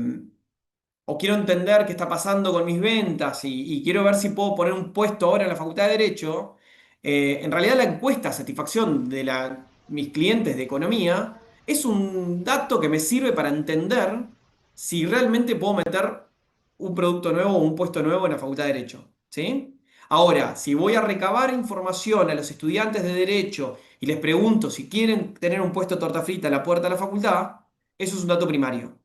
o quiero entender qué está pasando con mis ventas y quiero ver si puedo poner un puesto ahora en la Facultad de Derecho, en realidad la encuesta de satisfacción de mis clientes de economía es un dato que me sirve para entender si realmente puedo meter un producto nuevo o un puesto nuevo en la Facultad de Derecho. ¿Sí? Ahora, si voy a recabar información a los estudiantes de Derecho y les pregunto si quieren tener un puesto de torta frita a la puerta de la facultad, eso es un dato primario.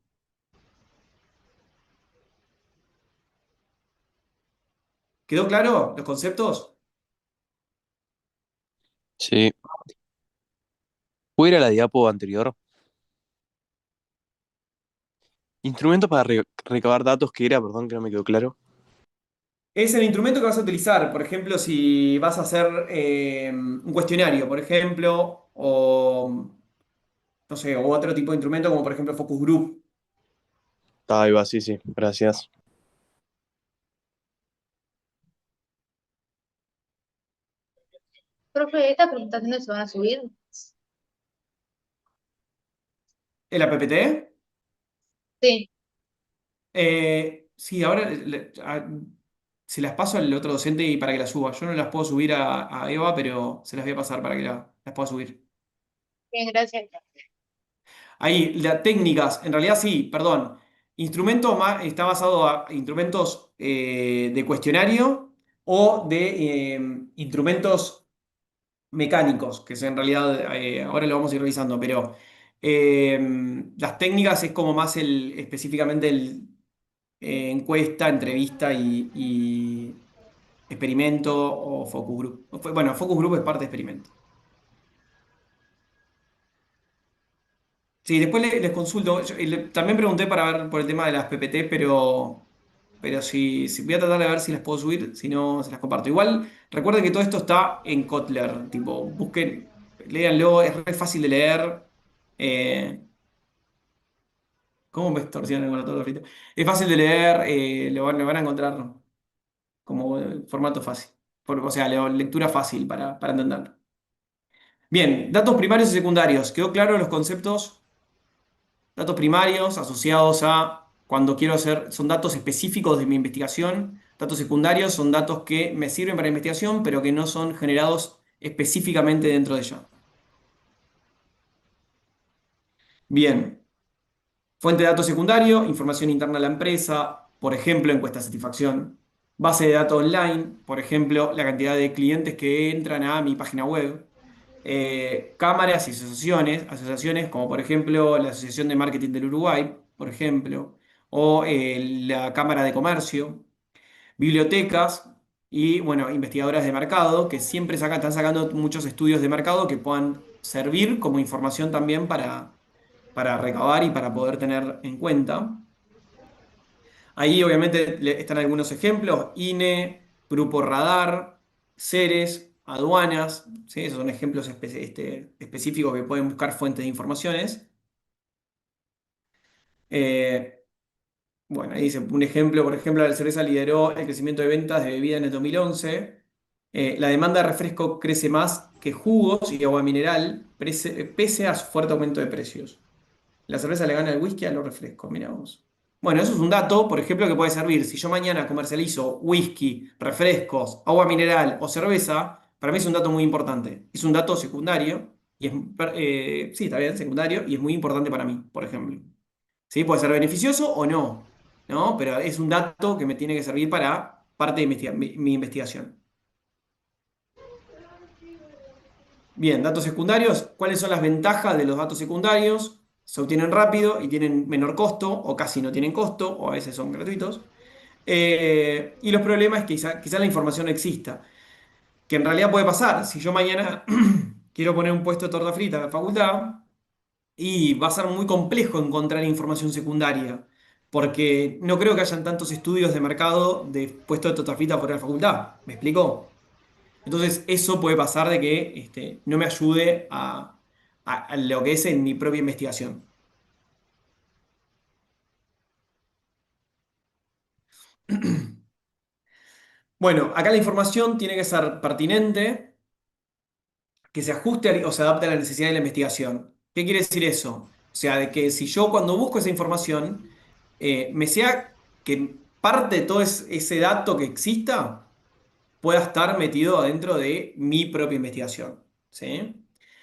¿Quedó claro los conceptos? Sí. ¿Puedo ir a la diapo anterior? Instrumento para recabar datos, que era, perdón, que no me quedó claro. Es el instrumento que vas a utilizar, por ejemplo, si vas a hacer un cuestionario, por ejemplo, o no sé, o otro tipo de instrumento como por ejemplo Focus Group. Ahí va, sí, sí, gracias. Profe, ¿estas presentaciones se van a subir? ¿El APPT? Sí, Sí, ahora se las paso al otro docente y para que las suba. Yo no las puedo subir a Eva, pero se las voy a pasar para que las pueda subir. bien, gracias. Ahí, las técnicas, en realidad sí, perdón. Instrumentos está basado a instrumentos de cuestionario o de instrumentos mecánicos, que es en realidad, ahora lo vamos a ir revisando, pero eh, las técnicas es como más específicamente encuesta, entrevista y experimento o focus group. Bueno, focus group es parte de experimento. Sí, después les consulto. También pregunté para ver por el tema de las PPT, pero sí, voy a tratar de ver si las puedo subir, si no, se las comparto. Igual, recuerden que todo esto está en Kotler, tipo, busquen, léanlo, es re fácil de leer. Eh, ¿Cómo me extorsionan con la torta frita? Es fácil de leer, lo van a encontrar como formato fácil. O sea, lectura fácil para entenderlo. Bien, datos primarios y secundarios. ¿Quedó claro los conceptos? Datos primarios asociados a cuando quiero hacer, son datos específicos de mi investigación. Datos secundarios son datos que me sirven para la investigación, pero que no son generados específicamente dentro de ella. Bien, fuente de datos secundario, información interna de la empresa, por ejemplo, encuesta de satisfacción. Base de datos online, por ejemplo, la cantidad de clientes que entran a mi página web. Cámaras y asociaciones como por ejemplo la Asociación de Marketing del Uruguay, por ejemplo, o la Cámara de Comercio, bibliotecas y, bueno, investigadoras de mercado que siempre están sacando muchos estudios de mercado que puedan servir como información también para recabar y para poder tener en cuenta. Ahí obviamente están algunos ejemplos: INE, Grupo Radar, Ceres, aduanas, ¿sí? Esos son ejemplos específicos que pueden buscar fuentes de informaciones. Eh, bueno, ahí dice un ejemplo, por ejemplo, la cerveza lideró el crecimiento de ventas de bebida en el 2011. La demanda de refresco crece más que jugos y agua mineral, pese a su fuerte aumento de precios. La cerveza le gana el whisky a los refrescos, mirá vos. Bueno, eso es un dato, por ejemplo, que puede servir. Si yo mañana comercializo whisky, refrescos, agua mineral o cerveza, para mí es un dato muy importante. Es un dato secundario, y sí, está bien, secundario, y es muy importante para mí, por ejemplo. ¿Sí? Puede ser beneficioso o no, ¿no? Pero es un dato que me tiene que servir para parte de mi investigación. Bien, datos secundarios. ¿Cuáles son las ventajas de los datos secundarios? Se obtienen rápido y tienen menor costo, o casi no tienen costo, o a veces son gratuitos. Y los problemas es que quizá la información no exista, que en realidad puede pasar. Si yo mañana quiero poner un puesto de torta frita en la facultad, y va a ser muy complejo encontrar información secundaria, porque no creo que hayan tantos estudios de mercado de puestos de torta frita por la facultad. ¿Me explico? Entonces, eso puede pasar de que no me ayude a lo que es en mi propia investigación. Bueno, acá la información tiene que ser pertinente, que se ajuste o se adapte a la necesidad de la investigación. ¿Qué quiere decir eso? O sea, de que si yo cuando busco esa información, me sea que parte de todo ese dato que exista pueda estar metido adentro de mi propia investigación. ¿Sí?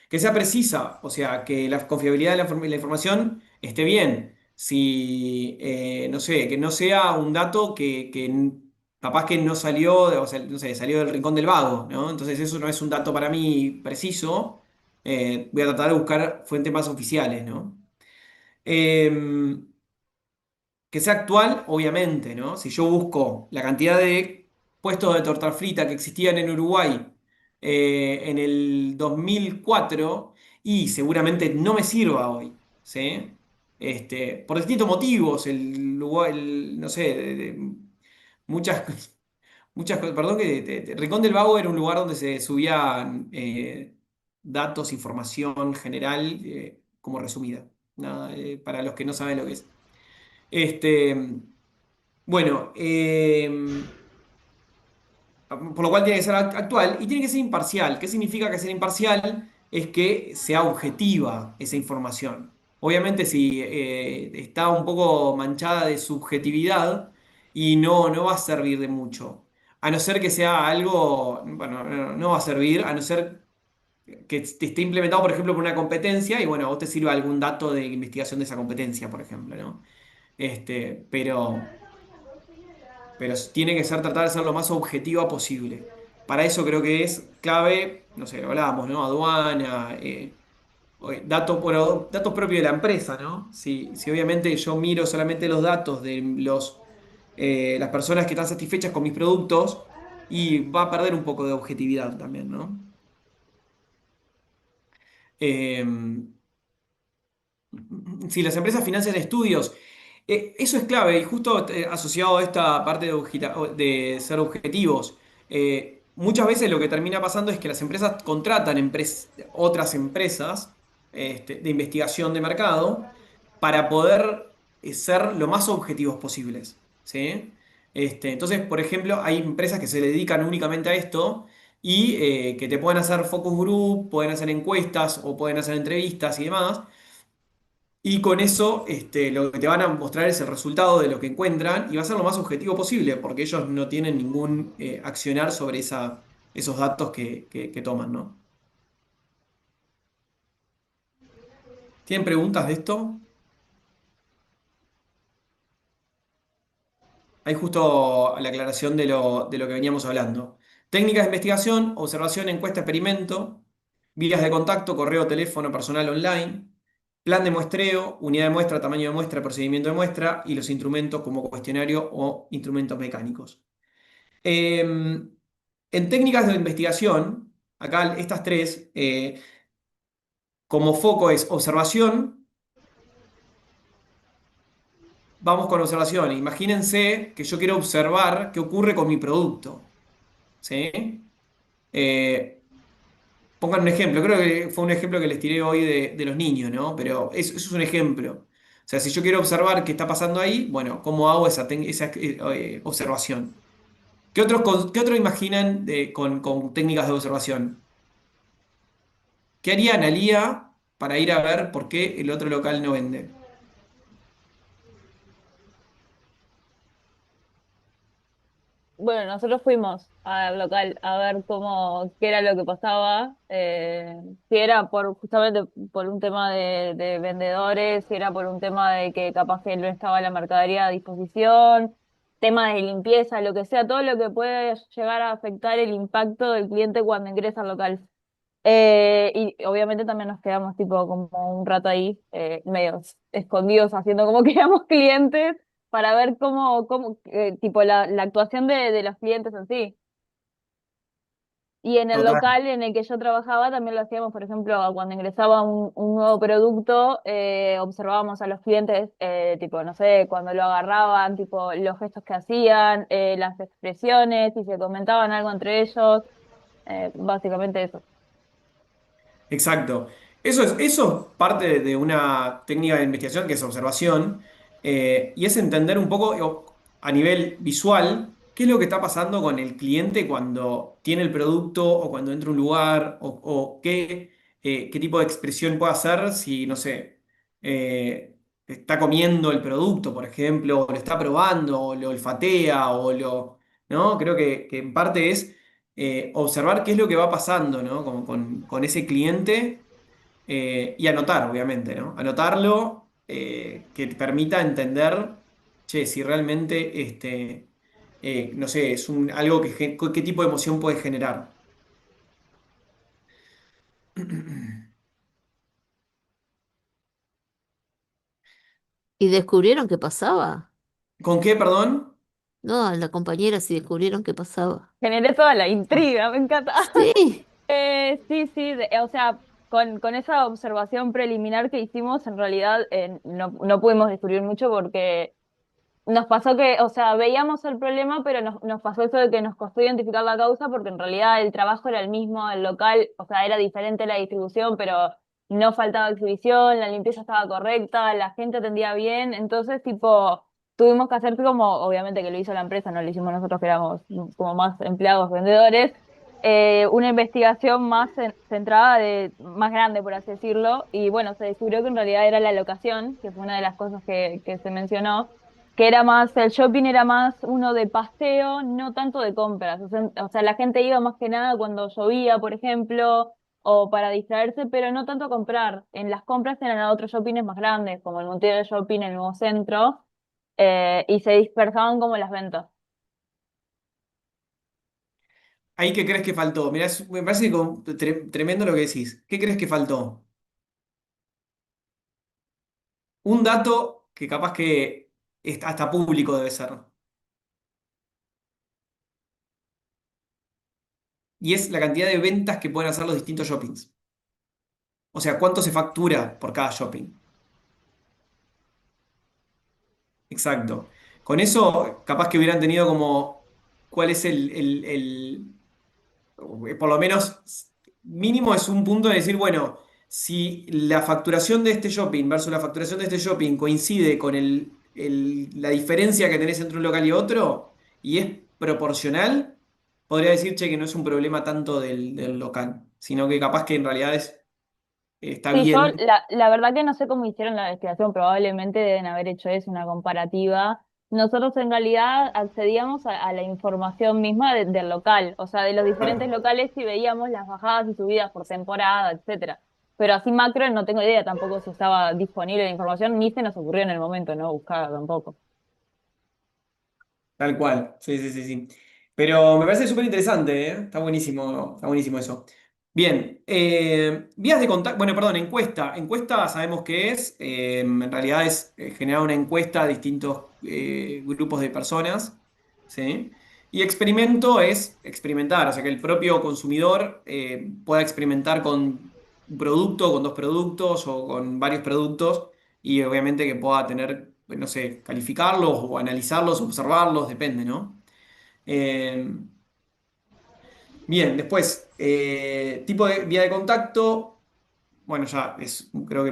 Que sea precisa, o sea, que la confiabilidad de la información esté bien. Si, no sé, que no sea un dato que capaz que no salió, o sea, no sé, salió del rincón del vago, ¿no? Entonces eso no es un dato para mí preciso. Voy a tratar de buscar fuentes más oficiales, ¿no? Em, que sea actual, obviamente, ¿no? Si yo busco la cantidad de puestos de torta frita que existían en Uruguay en el 2004, y seguramente no me sirva hoy, ¿sí? Por distintos motivos, no sé, muchas, muchas cosas. Perdón que Rincón del Vago era un lugar donde se subían datos, información general, como resumida, nada, para los que no saben lo que es. Este, bueno, por lo cual tiene que ser actual y tiene que ser imparcial. ¿Qué significa que ser imparcial? Es que sea objetiva esa información. Obviamente si está un poco manchada de subjetividad y no va a servir de mucho. A no ser que sea algo, bueno, no va a servir, a no ser que esté implementado, por ejemplo, por una competencia y bueno, a vos te sirva algún dato de investigación de esa competencia, por ejemplo, ¿no? Pero tiene que ser tratar de ser lo más objetiva posible. Para eso creo que es clave, no sé, lo hablábamos, ¿no? Aduana, datos, bueno, datos propios de la empresa, ¿no? Si obviamente yo miro solamente los datos de las personas que están satisfechas con mis productos y va a perder un poco de objetividad también, ¿no? Eh, si las empresas financian estudios, eso es clave y justo asociado a esta parte de ser objetivos. Muchas veces lo que termina pasando es que las empresas contratan otras empresas de investigación de mercado para poder ser lo más objetivos posibles, ¿sí? Entonces, por ejemplo, hay empresas que se dedican únicamente a esto y que te pueden hacer focus group, pueden hacer encuestas o pueden hacer entrevistas y demás. Y con eso, lo que te van a mostrar es el resultado de lo que encuentran y va a ser lo más objetivo posible, porque ellos no tienen ningún accionar sobre esos datos que toman, ¿no? ¿Tienen preguntas de esto? Ahí justo la aclaración de lo que veníamos hablando. Técnicas de investigación, observación, encuesta, experimento, vías de contacto, correo, teléfono, personal, online, plan de muestreo, unidad de muestra, tamaño de muestra, procedimiento de muestra y los instrumentos como cuestionario o instrumentos mecánicos. En técnicas de investigación, acá estas tres, como foco es observación, vamos con observación. Imagínense que yo quiero observar qué ocurre con mi producto. ¿Sí? Eh, Pongan un ejemplo, creo que fue un ejemplo que les tiré hoy de los niños, ¿no? Pero eso es un ejemplo. O sea, si yo quiero observar qué está pasando ahí, bueno, ¿cómo hago esa observación? ¿Qué otros imaginan con técnicas de observación? ¿Qué haría Analía para ir a ver por qué el otro local no vende? Bueno, nosotros fuimos al local a ver qué era lo que pasaba, si era justamente por un tema de vendedores, si era por un tema de que capaz que no estaba la mercadería a disposición, tema de limpieza, lo que sea, todo lo que puede llegar a afectar el impacto del cliente cuando ingresa al local. Y obviamente también nos quedamos tipo como un rato ahí, medio escondidos, haciendo como que éramos clientes para ver tipo la actuación de los clientes en sí. Y en el Total. local en el que yo trabajaba también lo hacíamos, por ejemplo, cuando ingresaba un nuevo producto, observábamos a los clientes, tipo, no sé, cuando lo agarraban, tipo, los gestos que hacían, las expresiones, si se comentaban algo entre ellos, básicamente eso. Exacto. Eso es parte de una técnica de investigación que es observación, y es entender un poco a nivel visual qué es lo que está pasando con el cliente cuando tiene el producto o cuando entra a un lugar o qué tipo de expresión puede hacer si, no sé, está comiendo el producto, por ejemplo, o lo está probando, o lo olfatea, ¿no? Creo que en parte es observar qué es lo que va pasando, ¿no? Con ese cliente y anotar, obviamente, ¿no? Anotarlo que te permita entender, che, si realmente, no sé, es algo qué tipo de emoción puede generar. ¿Y descubrieron qué pasaba? ¿Con qué, perdón? No, a la compañera sí descubrieron qué pasaba. Generé toda la intriga, me encanta. Sí. Sí, sí, o sea, con esa observación preliminar que hicimos, en realidad no pudimos descubrir mucho porque nos pasó que, o sea, veíamos el problema, pero nos pasó eso de que nos costó identificar la causa porque en realidad el trabajo era el mismo, el local, o sea, era diferente la distribución, pero no faltaba exhibición, la limpieza estaba correcta, la gente atendía bien, entonces, tipo, tuvimos que hacer como, obviamente que lo hizo la empresa, no lo hicimos nosotros que éramos como más empleados, vendedores, una investigación más centrada más grande, por así decirlo, y bueno, se descubrió que en realidad era la locación, que fue una de las cosas que se mencionó, que era más, el shopping era más uno de paseo, no tanto de compras. O sea, la gente iba más que nada cuando llovía, por ejemplo, o para distraerse, pero no tanto a comprar. En las compras eran a otros shoppings más grandes, como el Montevideo Shopping, el Nuevo Centro, y se dispersaban como las ventas. ¿Ahí qué crees que faltó? Mirá, me parece tremendo lo que decís. ¿Qué crees que faltó? Un dato que capaz que hasta público debe ser. Y es la cantidad de ventas que pueden hacer los distintos shoppings. O sea, cuánto se factura por cada shopping. Exacto. Con eso, capaz que hubieran tenido como cuál es por lo menos mínimo es un punto de decir, bueno, si la facturación de este shopping versus la facturación de este shopping coincide con la diferencia que tenés entre un local y otro, y es proporcional, podría decir, che, que no es un problema tanto del local, sino que capaz que en realidad está Sí, yo bien. la verdad que no sé cómo hicieron la investigación, probablemente deben haber hecho eso, una comparativa. Nosotros en realidad accedíamos a la información misma del local, o sea, de los diferentes Claro. locales y veíamos las bajadas y subidas por temporada, etcétera. Pero así macro no tengo idea tampoco si estaba disponible la información, ni se nos ocurrió en el momento, no buscar tampoco. Tal cual, sí, sí, sí, sí. Pero me parece súper interesante, ¿eh? Está buenísimo eso. Bien, vías de contacto, bueno, perdón, encuesta. Encuesta sabemos qué es, en realidad es generar una encuesta a distintos grupos de personas, ¿sí? Y experimento es experimentar, o sea, que el propio consumidor pueda experimentar con un producto, con dos productos o con varios productos y obviamente que pueda tener, no sé, calificarlos o analizarlos, observarlos, depende, ¿no? Eh, bien, después, tipo de vía de contacto, bueno, ya es, creo que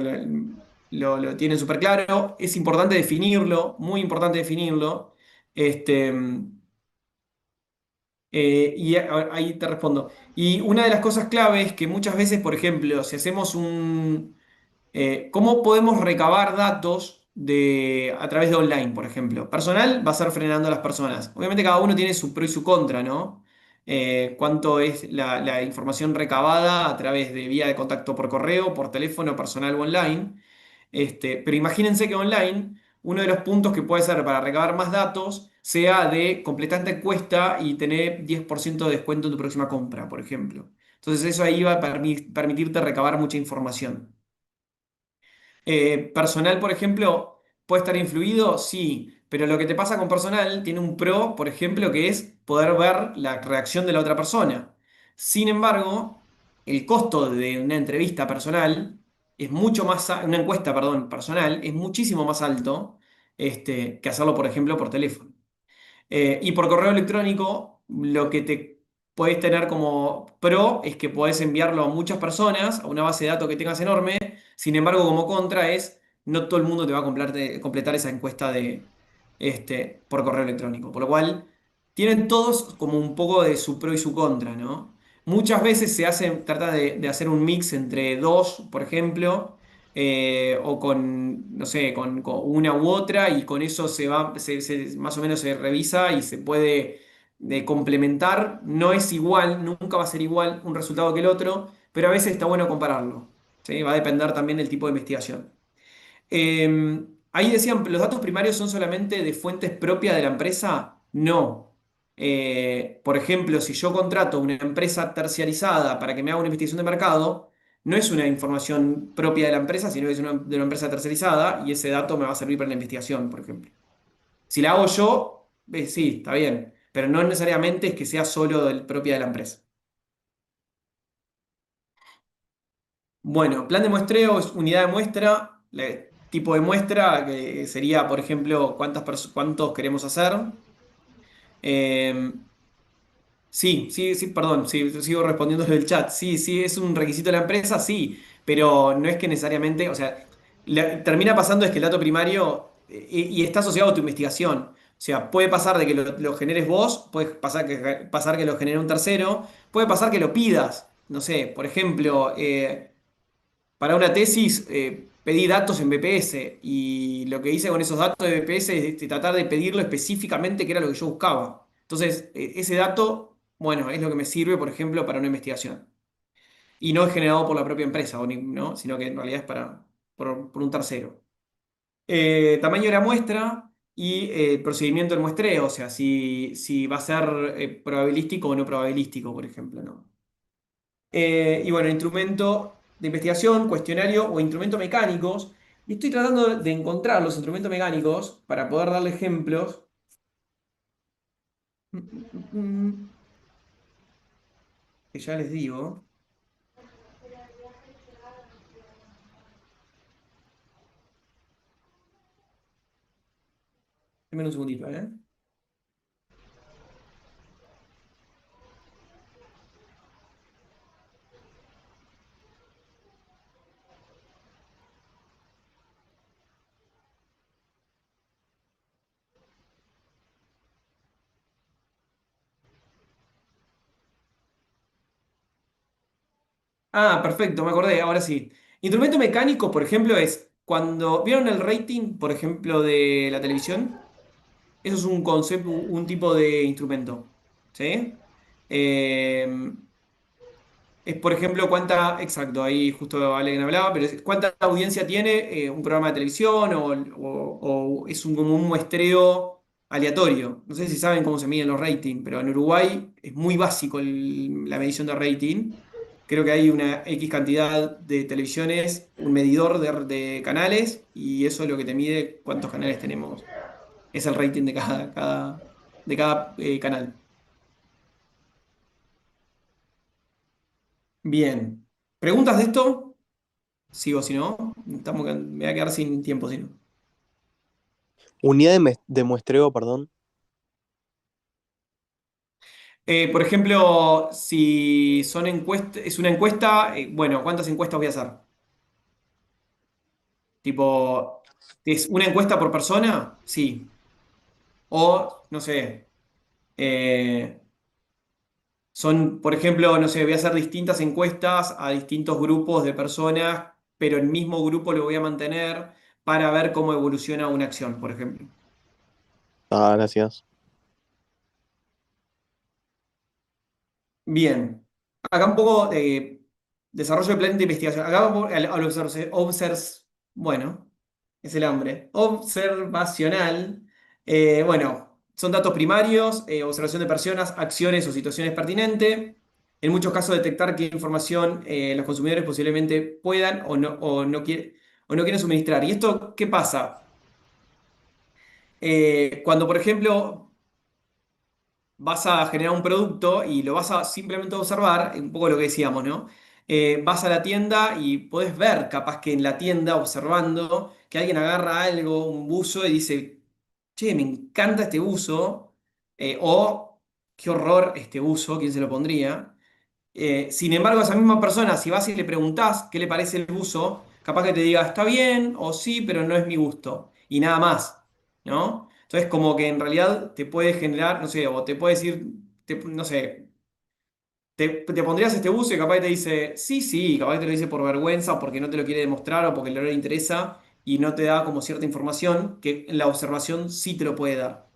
lo tienen súper claro. Es importante definirlo, muy importante definirlo. Este, ahí te respondo. Y una de las cosas clave es que muchas veces, por ejemplo, si hacemos ¿cómo podemos recabar datos a través de online, por ejemplo? Personal va a ser frenando a las personas. Obviamente cada uno tiene su pro y su contra, ¿no? Cuánto es la información recabada a través de vía de contacto por correo, por teléfono, personal o online. Pero imagínense que online, uno de los puntos que puede ser para recabar más datos sea de completar esta encuesta y tener 10% de descuento en tu próxima compra, por ejemplo. Entonces eso ahí va a permitirte recabar mucha información. Personal, por ejemplo, puede estar influido, sí, pero lo que te pasa con personal tiene un pro, por ejemplo, que es poder ver la reacción de la otra persona. Sin embargo, el costo de una entrevista personal es mucho más, una encuesta, perdón, personal, es muchísimo más alto, que hacerlo, por ejemplo, por teléfono. Y por correo electrónico, lo que te puedes tener como pro es que podés enviarlo a muchas personas, a una base de datos que tengas enorme. Sin embargo, como contra es, no todo el mundo te va a completar esa encuesta por correo electrónico. Por lo cual, tienen todos como un poco de su pro y su contra, ¿no? Muchas veces trata de hacer un mix entre dos, por ejemplo, o con, no sé, con una u otra, y con eso más o menos se revisa y se puede complementar. No es igual, nunca va a ser igual un resultado que el otro, pero a veces está bueno compararlo. ¿Sí? Va a depender también del tipo de investigación. Ahí decían, ¿los datos primarios son solamente de fuentes propias de la empresa? No. Por ejemplo, si yo contrato una empresa terciarizada para que me haga una investigación de mercado, no es una información propia de la empresa, sino que es de una empresa terciarizada y ese dato me va a servir para la investigación, por ejemplo. Si la hago yo, sí, está bien, pero no necesariamente es que sea solo propia de la empresa. Bueno, plan de muestreo es unidad de muestra, tipo de muestra que sería, por ejemplo, cuántos queremos hacer. Eh, sí, sí, sí, perdón, sí, sigo respondiendo del chat. Sí, sí, es un requisito de la empresa, sí, pero no es que necesariamente, o sea, termina pasando es que el dato primario y está asociado a tu investigación. O sea, puede pasar de que lo generes vos, puede pasar que lo genere un tercero, puede pasar que lo pidas. No sé, por ejemplo, para una tesis pedí datos en BPS y lo que hice con esos datos de BPS es tratar de pedirlo específicamente que era lo que yo buscaba. Entonces, ese dato, bueno, es lo que me sirve, por ejemplo, para una investigación. Y no es generado por la propia empresa, ¿no? Sino que en realidad es por un tercero. Tamaño de la muestra y procedimiento del muestreo, o sea, si va a ser probabilístico o no probabilístico, por ejemplo, ¿no? Y bueno, instrumento de investigación, cuestionario o instrumento mecánicos. Y estoy tratando de encontrar los instrumentos mecánicos para poder darle ejemplos. Mm, mm, que ya les digo. Dame un segundito, ¿eh? Ah, perfecto, me acordé, ahora sí. Instrumento mecánico, por ejemplo, es cuando vieron el rating, por ejemplo, de la televisión. Eso es un concepto, un tipo de instrumento. ¿Sí? Eh, es, por ejemplo, exacto, ahí justo alguien hablaba, pero cuánta audiencia tiene un programa de televisión o es como un muestreo aleatorio. No sé si saben cómo se miden los ratings, pero en Uruguay es muy básico la medición de rating. Creo que hay una X cantidad de televisiones, un medidor de canales, y eso es lo que te mide cuántos canales tenemos. Es el rating de cada canal. Bien. ¿Preguntas de esto? Sigo, si no, me voy a quedar sin tiempo, si no. Unidad de muestreo, perdón. Por ejemplo, si son es una encuesta, bueno, ¿cuántas encuestas voy a hacer? Tipo, ¿es una encuesta por persona? Sí. O, no sé, eh, son, por ejemplo, no sé, voy a hacer distintas encuestas a distintos grupos de personas, pero el mismo grupo lo voy a mantener para ver cómo evoluciona una acción, por ejemplo. Ah, gracias. Bien. Acá un poco de desarrollo de plan de investigación. Acá vamos bueno, es el hambre. Observacional. Bueno, son datos primarios, observación de personas, acciones o situaciones pertinentes. En muchos casos detectar qué información los consumidores posiblemente puedan o no quieren suministrar. ¿Y esto qué pasa? Cuando, por ejemplo, vas a generar un producto y lo vas a simplemente observar, un poco lo que decíamos, ¿no? Vas a la tienda y podés ver, capaz que en la tienda, observando, que alguien agarra algo, un buzo, y dice, che, me encanta este buzo, o qué horror este buzo, ¿quién se lo pondría? Sin embargo, a esa misma persona, si vas y le preguntás qué le parece el buzo, capaz que te diga, está bien, o sí, pero no es mi gusto, y nada más, ¿no? Entonces, como que en realidad te puede generar, no sé, o te puede decir, no sé, te pondrías este buzo y capaz que te dice, sí, sí, capaz que te lo dice por vergüenza, porque no te lo quiere demostrar o porque no le interesa, y no te da como cierta información que en la observación sí te lo puede dar.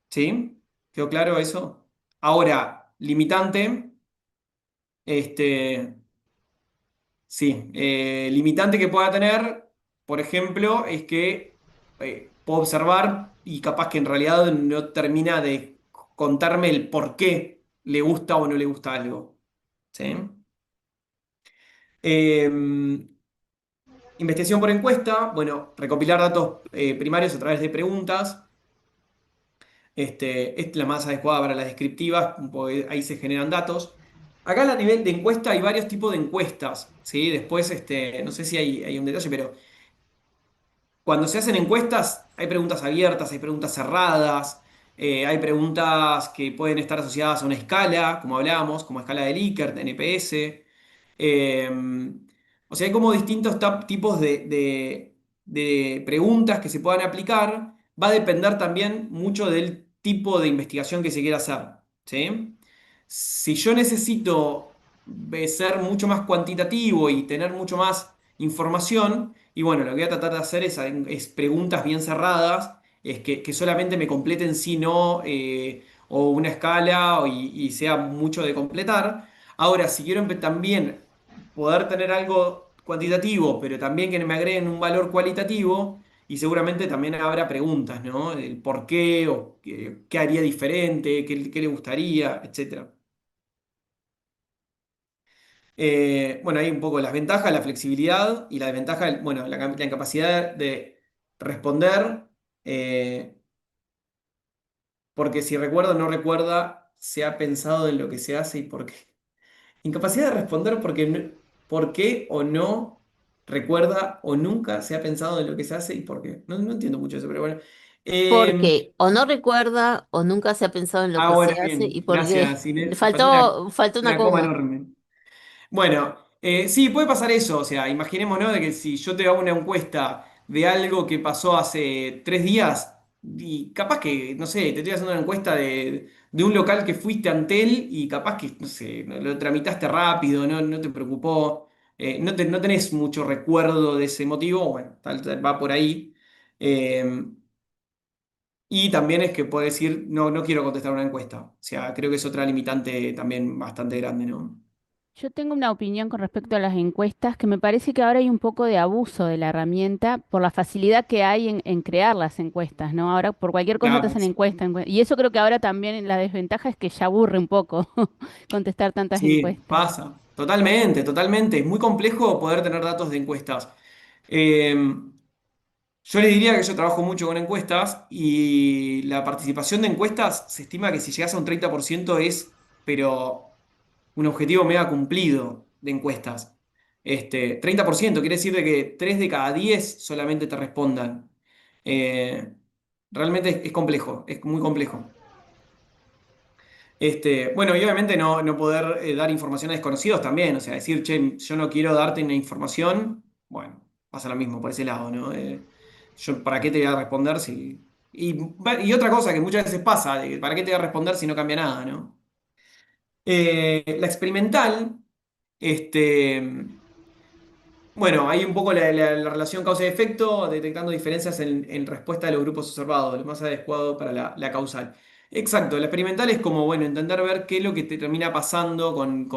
¿Sí? ¿Quedó claro eso? Ahora, limitante. Este, sí, limitante que pueda tener, por ejemplo, es que puedo observar y capaz que en realidad no termina de contarme el por qué le gusta o no le gusta algo. ¿Sí? Eh, Investigación por encuesta, bueno, recopilar datos primarios a través de preguntas. Es la más adecuada para las descriptivas, porque ahí se generan datos. Acá a nivel de encuesta hay varios tipos de encuestas, ¿sí? Después, no sé si hay un detalle, pero cuando se hacen encuestas hay preguntas abiertas, hay preguntas cerradas, hay preguntas que pueden estar asociadas a una escala, como hablábamos, como escala de Likert, NPS. O sea, hay como distintos tipos de preguntas que se puedan aplicar. Va a depender también mucho del tipo de investigación que se quiera hacer, ¿sí? Si yo necesito ser mucho más cuantitativo y tener mucho más información, y bueno, lo que voy a tratar de hacer es preguntas bien cerradas, es que solamente me completen sí, no, o una escala y sea mucho de completar. Ahora, si quiero también poder tener algo cuantitativo, pero también que me agreguen un valor cualitativo, y seguramente también habrá preguntas, ¿no? El por qué o qué haría diferente, qué le gustaría, etcétera. Bueno, hay un poco las ventajas, la flexibilidad y la desventaja, bueno, la incapacidad de responder, eh, porque si recuerda o no recuerda, se ha pensado en lo que se hace y por qué. Incapacidad de responder porque por qué o no recuerda o nunca se ha pensado en lo que se hace y por qué. No entiendo mucho eso, pero bueno. Eh, Porque o no recuerda o nunca se ha pensado en lo que Ahora se hace bien, y por qué. gracias, Le Inés. Faltó faltó una una coma coma. enorme. Bueno, sí, puede pasar eso. O sea, imaginémonos de que si yo te hago una encuesta de algo que pasó hace 3 días, y capaz que, no sé, te estoy haciendo una encuesta de un local que fuiste a Antel y capaz que, no sé, lo tramitaste rápido, no te preocupó, no tenés mucho recuerdo de ese motivo, bueno, tal va por ahí. Eh, y también es que puede decir, no quiero contestar una encuesta. O sea, creo que es otra limitante también bastante grande, ¿no? Yo tengo una opinión con respecto a las encuestas, que me parece que ahora hay un poco de abuso de la herramienta por la facilidad que hay en crear las encuestas, ¿no? Ahora por cualquier cosa te Claro. hacen encuesta, y eso creo que ahora también la desventaja es que ya aburre un poco contestar tantas Sí, encuestas. pasa. Totalmente, totalmente. Es muy complejo poder tener datos de encuestas. Eh, yo les diría que yo trabajo mucho con encuestas y la participación de encuestas se estima que si llegas a un 30% es, pero un objetivo mega cumplido de encuestas. 30% quiere decir de que 3 de cada 10 solamente te respondan. Eh, realmente es complejo, es muy complejo. Bueno, y obviamente no poder dar información a desconocidos también, o sea, decir, che, yo no quiero darte una información, bueno, pasa lo mismo por ese lado, ¿no? Yo, ¿para qué te voy a responder si... Y otra cosa que muchas veces pasa, de que ¿para qué te voy a responder si no cambia nada, ¿no? La experimental, este, bueno, hay un poco la relación causa y efecto, detectando diferencias en respuesta de los grupos observados, lo más adecuado para la causal. Exacto, la experimental es como, bueno, intentar ver qué es lo que te termina pasando con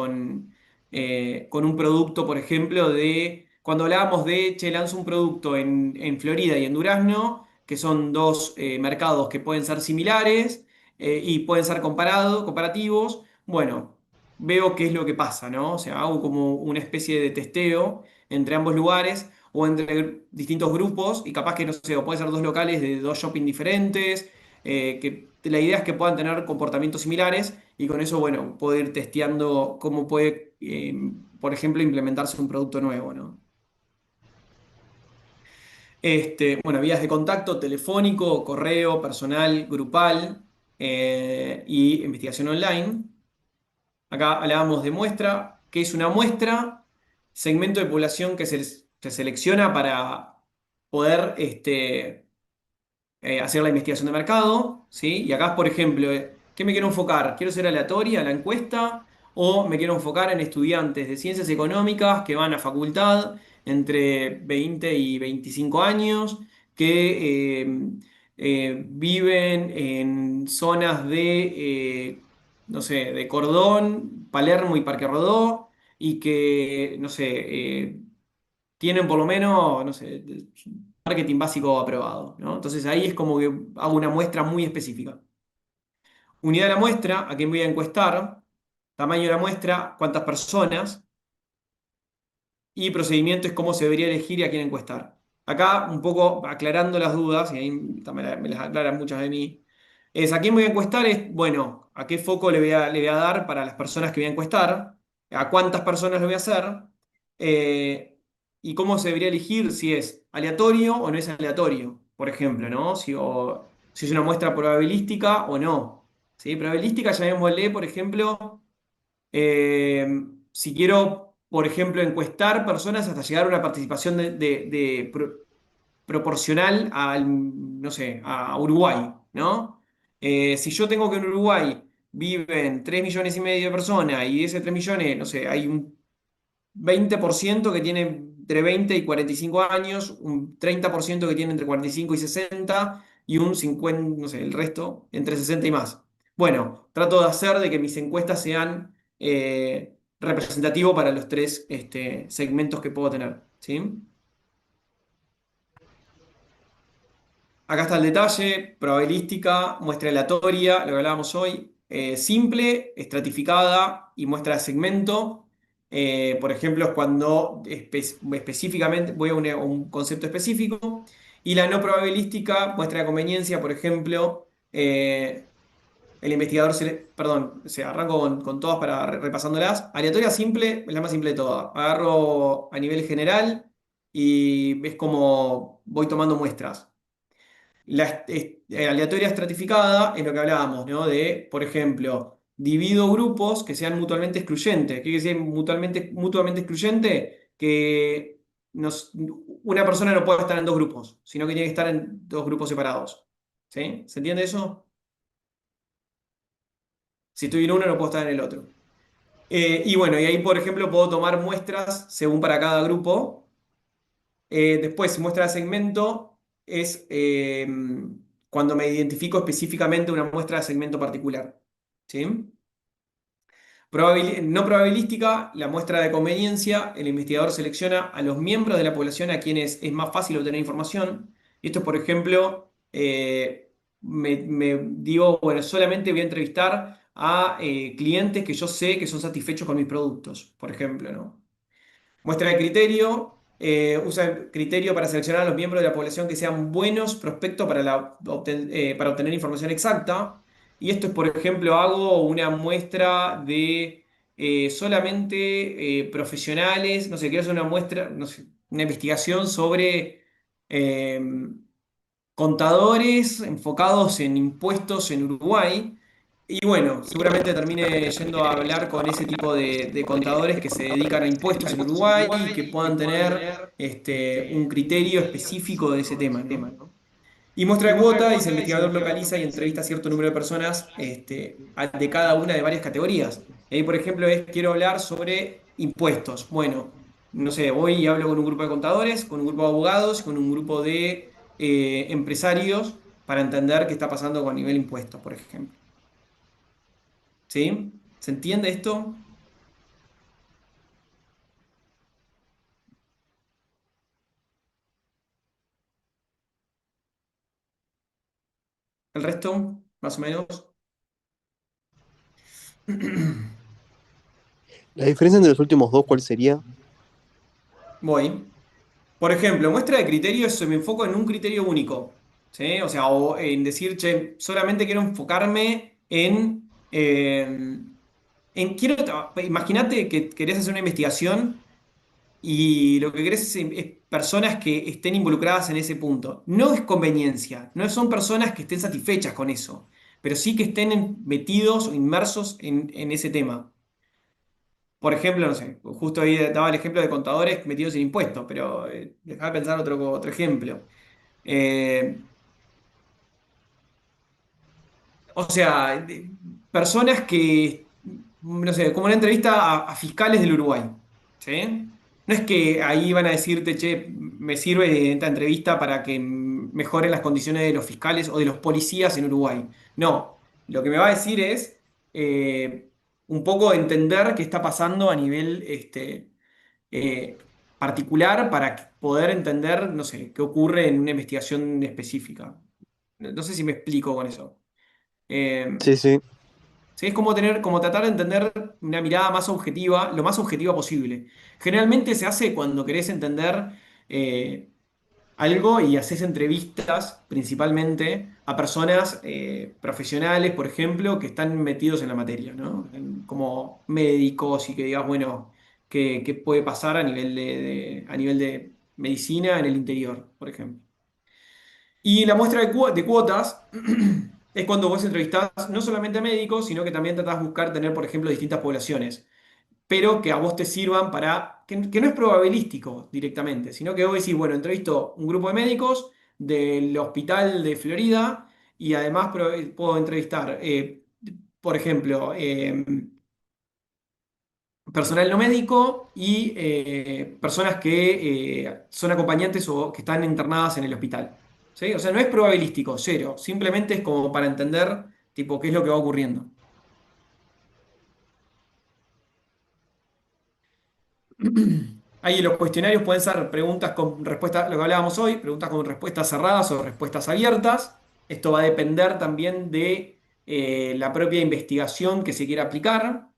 un producto, por ejemplo, de cuando hablábamos de, che, lanzo un producto en Florida y en Durazno, que son dos mercados que pueden ser similares y pueden ser comparativos, bueno, veo qué es lo que pasa, ¿no? O sea, hago como una especie de testeo entre ambos lugares o entre distintos grupos y capaz que, no sé, o puede ser dos locales de dos shopping diferentes, que la idea es que puedan tener comportamientos similares y con eso, bueno, puedo ir testeando cómo puede, por ejemplo, implementarse un producto nuevo, ¿no? Bueno, vías de contacto, telefónico, correo, personal, grupal y investigación online. Acá hablábamos de muestra. ¿Qué es una muestra? Segmento de población que se selecciona para poder hacer la investigación de mercado, ¿sí? Y acá, por ejemplo, ¿qué me quiero enfocar? ¿Quiero ser aleatoria la encuesta o me quiero enfocar en estudiantes de ciencias económicas que van a facultad entre 20 y 25 años, que viven en zonas no sé, de Cordón, Palermo y Parque Rodó y que, no sé, tienen por lo menos, no sé, marketing básico aprobado, ¿no? Entonces ahí es como que hago una muestra muy específica. Unidad de la muestra, a quién voy a encuestar, tamaño de la muestra, cuántas personas, y procedimiento es cómo se debería elegir y a quién encuestar. Acá, un poco aclarando las dudas, y ahí también me las aclaran muchas de mí, es a quién voy a encuestar, es, bueno, a qué foco le voy a dar para las personas que voy a encuestar, a cuántas personas lo voy a hacer, y cómo se debería elegir si es aleatorio o no es aleatorio, por ejemplo, ¿no? Si es una muestra probabilística o no. ¿Sí? Probabilística, llamémosle, por ejemplo, si quiero por ejemplo, encuestar personas hasta llegar a una participación proporcional al, no sé, a Uruguay, ¿no? Si yo tengo que en Uruguay viven 3 millones y medio de personas y de ese 3 millones, no sé, hay un 20% que tiene entre 20 y 45 años, un 30% que tiene entre 45 y 60 y un 50, no sé, el resto entre 60 y más. Bueno, trato de hacer de que mis encuestas sean representativos para los tres segmentos que puedo tener, ¿sí? Acá está el detalle, probabilística, muestra aleatoria, lo que hablábamos hoy, simple, estratificada y muestra de segmento. Por ejemplo, es cuando específicamente voy a un concepto específico. Y la no probabilística, muestra de conveniencia, por ejemplo, el investigador, perdón, o sea, arranco con todas para repasándolas. Aleatoria simple es la más simple de todas. Agarro a nivel general y ves como voy tomando muestras. Aleatoria estratificada es lo que hablábamos, ¿no? De, por ejemplo, divido grupos que sean mutuamente excluyentes. ¿Qué quiere decir mutuamente excluyente? Que una persona no puede estar en dos grupos, sino que tiene que estar en dos grupos separados. ¿Sí? ¿Se entiende eso? Si estoy en uno, no puedo estar en el otro. Y bueno, y ahí, por ejemplo, puedo tomar muestras según para cada grupo. Después, muestra de segmento es cuando me identifico específicamente una muestra de segmento particular. ¿Sí? No probabilística, la muestra de conveniencia, el investigador selecciona a los miembros de la población a quienes es más fácil obtener información. Y esto, por ejemplo, me digo, bueno, solamente voy a entrevistar a clientes que yo sé que son satisfechos con mis productos, por ejemplo, ¿no? Muestra de criterio. Usa el criterio para seleccionar a los miembros de la población que sean buenos prospectos para obtener información exacta. Y esto es, por ejemplo, hago una muestra de solamente profesionales, no sé, quiero hacer una muestra, no sé, una investigación sobre eh, contadores enfocados en impuestos en Uruguay. Y bueno, seguramente termine yendo a hablar con ese tipo de contadores que se dedican a impuestos en Uruguay y que puedan tener un criterio específico de ese tema, ¿no? Y muestra de cuota, dice el investigador localiza y entrevista a cierto número de personas de cada una de varias categorías. Y ahí, por ejemplo, quiero hablar sobre impuestos. Bueno, no sé, voy y hablo con un grupo de contadores, con un grupo de abogados, con un grupo de empresarios para entender qué está pasando con nivel impuestos, por ejemplo. ¿Sí? ¿Se entiende esto? ¿El resto? Más o menos. La diferencia entre los últimos dos, ¿cuál sería? Voy. Por ejemplo, muestra de criterios, me enfoco en un criterio único. ¿Sí? O sea, o en decir, che, solamente quiero enfocarme imagínate que querés hacer una investigación y lo que querés es personas que estén involucradas en ese punto. No es conveniencia, no son personas que estén satisfechas con eso, pero sí que estén metidos o inmersos en ese tema. Por ejemplo, no sé, justo ahí daba el ejemplo de contadores metidos en impuestos, pero dejá de pensar otro ejemplo. Eh, o sea, personas que, no sé, como una entrevista a fiscales del Uruguay, ¿sí? No es que ahí van a decirte, che, me sirve esta entrevista para que mejoren las condiciones de los fiscales o de los policías en Uruguay. No, lo que me va a decir es un poco entender qué está pasando a nivel eh, particular para poder entender, no sé, qué ocurre en una investigación específica. No sé si me explico con eso. Eh, Sí, sí. ¿Sí? Es como tratar de entender una mirada más objetiva, lo más objetiva posible. Generalmente se hace cuando querés entender eh, algo y haces entrevistas principalmente a personas profesionales, por ejemplo, que están metidos en la materia, ¿no? Como médicos y que digas, bueno, qué puede pasar a nivel a nivel de medicina en el interior, por ejemplo. Y la muestra de cuotas es cuando vos entrevistás no solamente a médicos, sino que también tratás de buscar tener, por ejemplo, distintas poblaciones. pero que a vos te sirvan para, que no es probabilístico directamente, sino que vos decís, bueno, entrevisto un grupo de médicos del hospital de Florida y además puedo entrevistar, por ejemplo, personal no médico y personas que son acompañantes o que están internadas en el hospital. ¿Sí? O sea, no es probabilístico, cero. Simplemente es como para entender, tipo, qué es lo que va ocurriendo. Ahí los cuestionarios pueden ser preguntas con respuestas, lo que hablábamos hoy, preguntas con respuestas cerradas o respuestas abiertas. Esto va a depender también de la propia investigación que se quiera aplicar.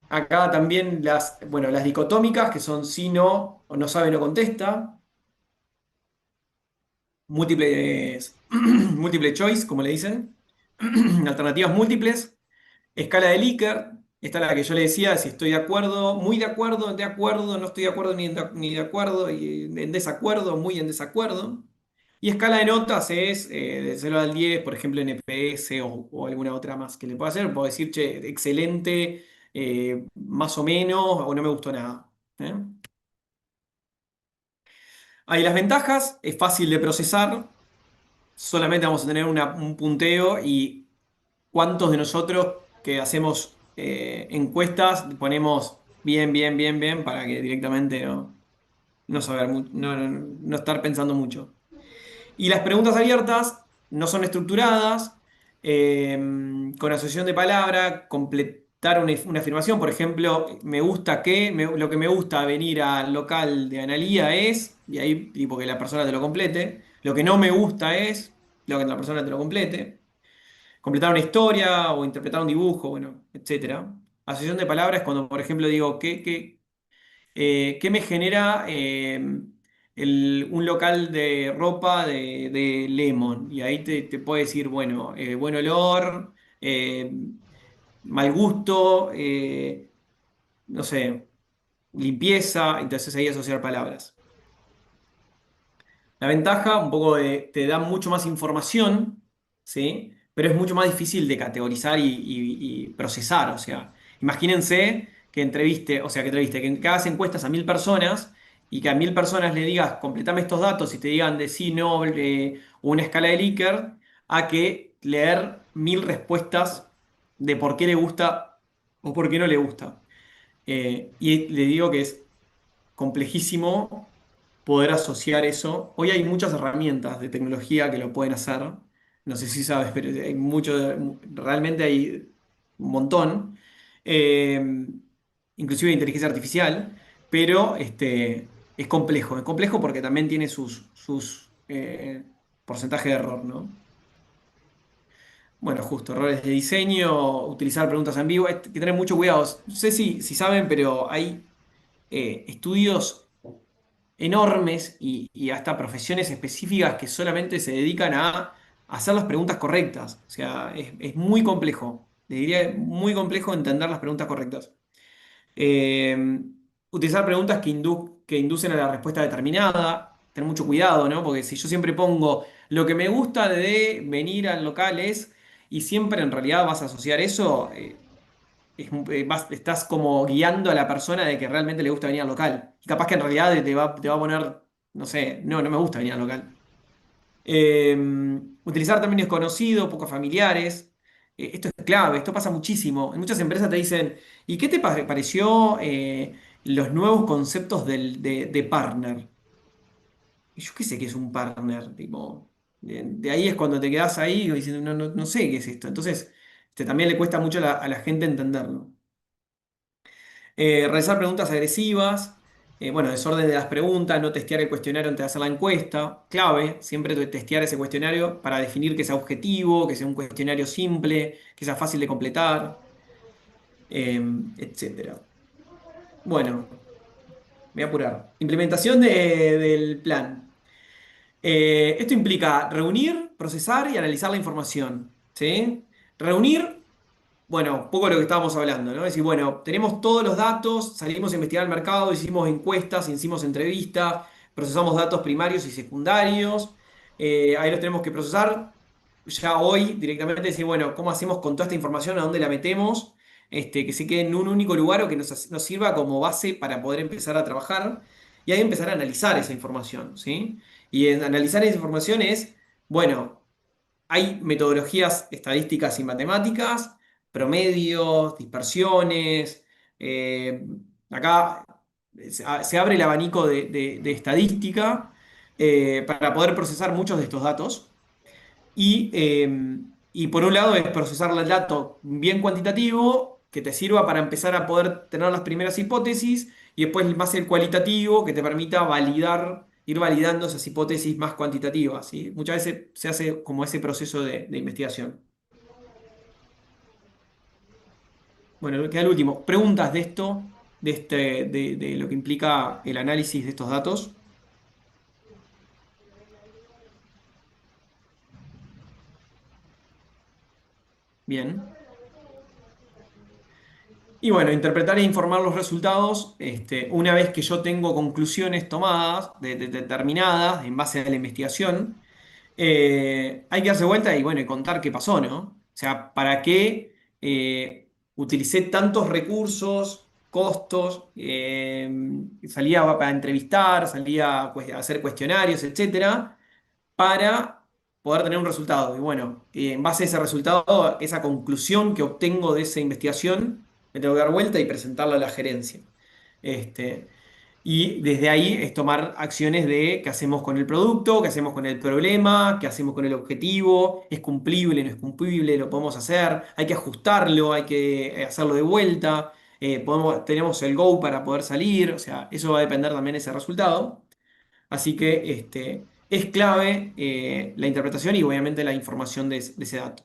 Acá también bueno, las dicotómicas, que son sí, no, o no sabe, no contesta. Múltiples, múltiple choice, como le dicen. Alternativas múltiples. Escala de Likert. Esta es la que yo le decía, si estoy de acuerdo, muy de acuerdo, no estoy de acuerdo ni de acuerdo, y en desacuerdo, muy en desacuerdo. Y escala de notas es de 0 al 10, por ejemplo, en EPS o alguna otra más que le pueda hacer. Puedo decir, che, excelente, más o menos, o no me gustó nada. ¿Eh? Ahí las ventajas, es fácil de procesar, solamente vamos a tener un punteo y cuántos de nosotros que hacemos encuestas ponemos bien, bien, bien, bien para que directamente no saber no estar pensando mucho. Y las preguntas abiertas no son estructuradas, eh, con asociación de palabra, completar una afirmación. Por ejemplo, me gusta que, lo que me gusta venir al local de Analía es, y ahí tipo que la persona te lo complete. Lo que no me gusta es, lo que la persona te lo complete. Completar una historia o interpretar un dibujo, bueno, etcétera. Asociación de palabras es cuando, por ejemplo, digo, ¿qué me genera un local de ropa de Lemon? Y ahí te puede decir, bueno, buen olor, mal gusto, no sé, limpieza, entonces ahí asociar palabras. La ventaja, un poco te da mucho más información, ¿sí? Pero es mucho más difícil de categorizar y procesar. O sea, imagínense que hagas encuestas a 1000 personas y que a 1000 personas le digas, completame estos datos y te digan de sí, no, una escala de Likert, a que leer 1000 respuestas de por qué le gusta o por qué no le gusta. Y le digo que es complejísimo poder asociar eso. Hoy hay muchas herramientas de tecnología que lo pueden hacer. No sé si sabes, pero hay realmente hay un montón. Eh, Inclusive de inteligencia artificial, pero es complejo porque también tiene sus porcentajes de error, ¿no? Bueno, justo, errores de diseño, utilizar preguntas ambiguas, hay que tener mucho cuidado. No sé si saben, pero hay estudios enormes y hasta profesiones específicas que solamente se dedican a hacer las preguntas correctas. O sea, es muy complejo. Le diría muy complejo entender las preguntas correctas. Eh, Utilizar preguntas que inducen a la respuesta determinada. Tener mucho cuidado, ¿no? Porque si yo siempre pongo lo que me gusta de venir al local es, y siempre en realidad vas a asociar eso, estás como guiando a la persona de que realmente le gusta venir al local. Y capaz que en realidad te va a poner, no sé, no me gusta venir al local. Eh, Utilizar términos conocidos, poco familiares. Esto es clave, esto pasa muchísimo. En muchas empresas te dicen, ¿y qué te pareció los nuevos conceptos de partner? Y yo qué sé qué es un partner, tipo, de ahí es cuando te quedás ahí diciendo, no sé qué es esto. Entonces, también le cuesta mucho a la gente entenderlo. Realizar preguntas agresivas, bueno, desorden de las preguntas, no testear el cuestionario antes de hacer la encuesta. Clave, siempre testear ese cuestionario para definir que sea objetivo, que sea un cuestionario simple, que sea fácil de completar, etcétera. Bueno, me voy a apurar. Implementación del plan. Esto implica reunir, procesar y analizar la información. ¿Sí? Reunir. Bueno, un poco lo que estábamos hablando, ¿no? Es decir, bueno, tenemos todos los datos, salimos a investigar el mercado, hicimos encuestas, hicimos entrevistas, procesamos datos primarios y secundarios, ahí los tenemos que procesar ya hoy directamente, decir, bueno, ¿cómo hacemos con toda esta información? ¿A dónde la metemos? que se quede en un único lugar o que nos sirva como base para poder empezar a trabajar y ahí empezar a analizar esa información, ¿sí? Y en analizar esa información es, bueno, hay metodologías estadísticas y matemáticas, promedios, dispersiones. eh, Acá se abre el abanico de estadística para poder procesar muchos de estos datos. Y por un lado es procesar el dato bien cuantitativo que te sirva para empezar a poder tener las primeras hipótesis y después más el cualitativo que te permita validar, ir validando esas hipótesis más cuantitativas, ¿sí? Muchas veces se hace como ese proceso de investigación. Bueno, queda el último. ¿Preguntas de esto, de lo que implica el análisis de estos datos? Bien. Y bueno, interpretar e informar los resultados, una vez que yo tengo conclusiones tomadas, determinadas en base a la investigación, hay que darse vuelta y bueno, y contar qué pasó, ¿no? O sea, ¿para qué utilicé tantos recursos, costos? Salía para entrevistar, salía a hacer cuestionarios, etcétera, para poder tener un resultado. Y bueno, en base a ese resultado, esa conclusión que obtengo de esa investigación, me tengo que dar vuelta y presentarla a la gerencia. Este, y desde ahí es tomar acciones de qué hacemos con el producto, qué hacemos con el problema, qué hacemos con el objetivo, es cumplible, no es cumplible, lo podemos hacer, hay que ajustarlo, hay que hacerlo de vuelta, tenemos el go para poder salir, o sea, eso va a depender también de ese resultado. Así que es clave la interpretación y obviamente la información de ese dato.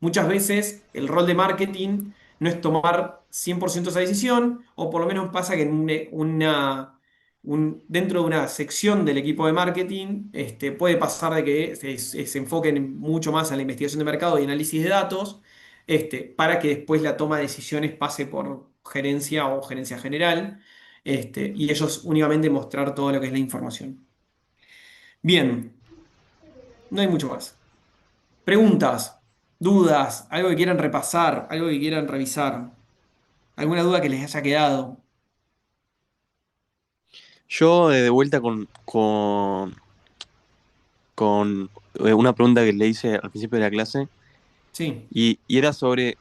Muchas veces el rol de marketing no es tomar 100% esa decisión, o por lo menos pasa que dentro de una sección del equipo de marketing puede pasar de que se enfoquen mucho más a la investigación de mercado y análisis de datos, para que después la toma de decisiones pase por gerencia o gerencia general, y ellos únicamente mostrar todo lo que es la información. Bien, no hay mucho más. Preguntas, dudas, algo que quieran repasar, algo que quieran revisar, alguna duda que les haya quedado. Yo de vuelta con una pregunta que le hice al principio de la clase Sí, y era sobre,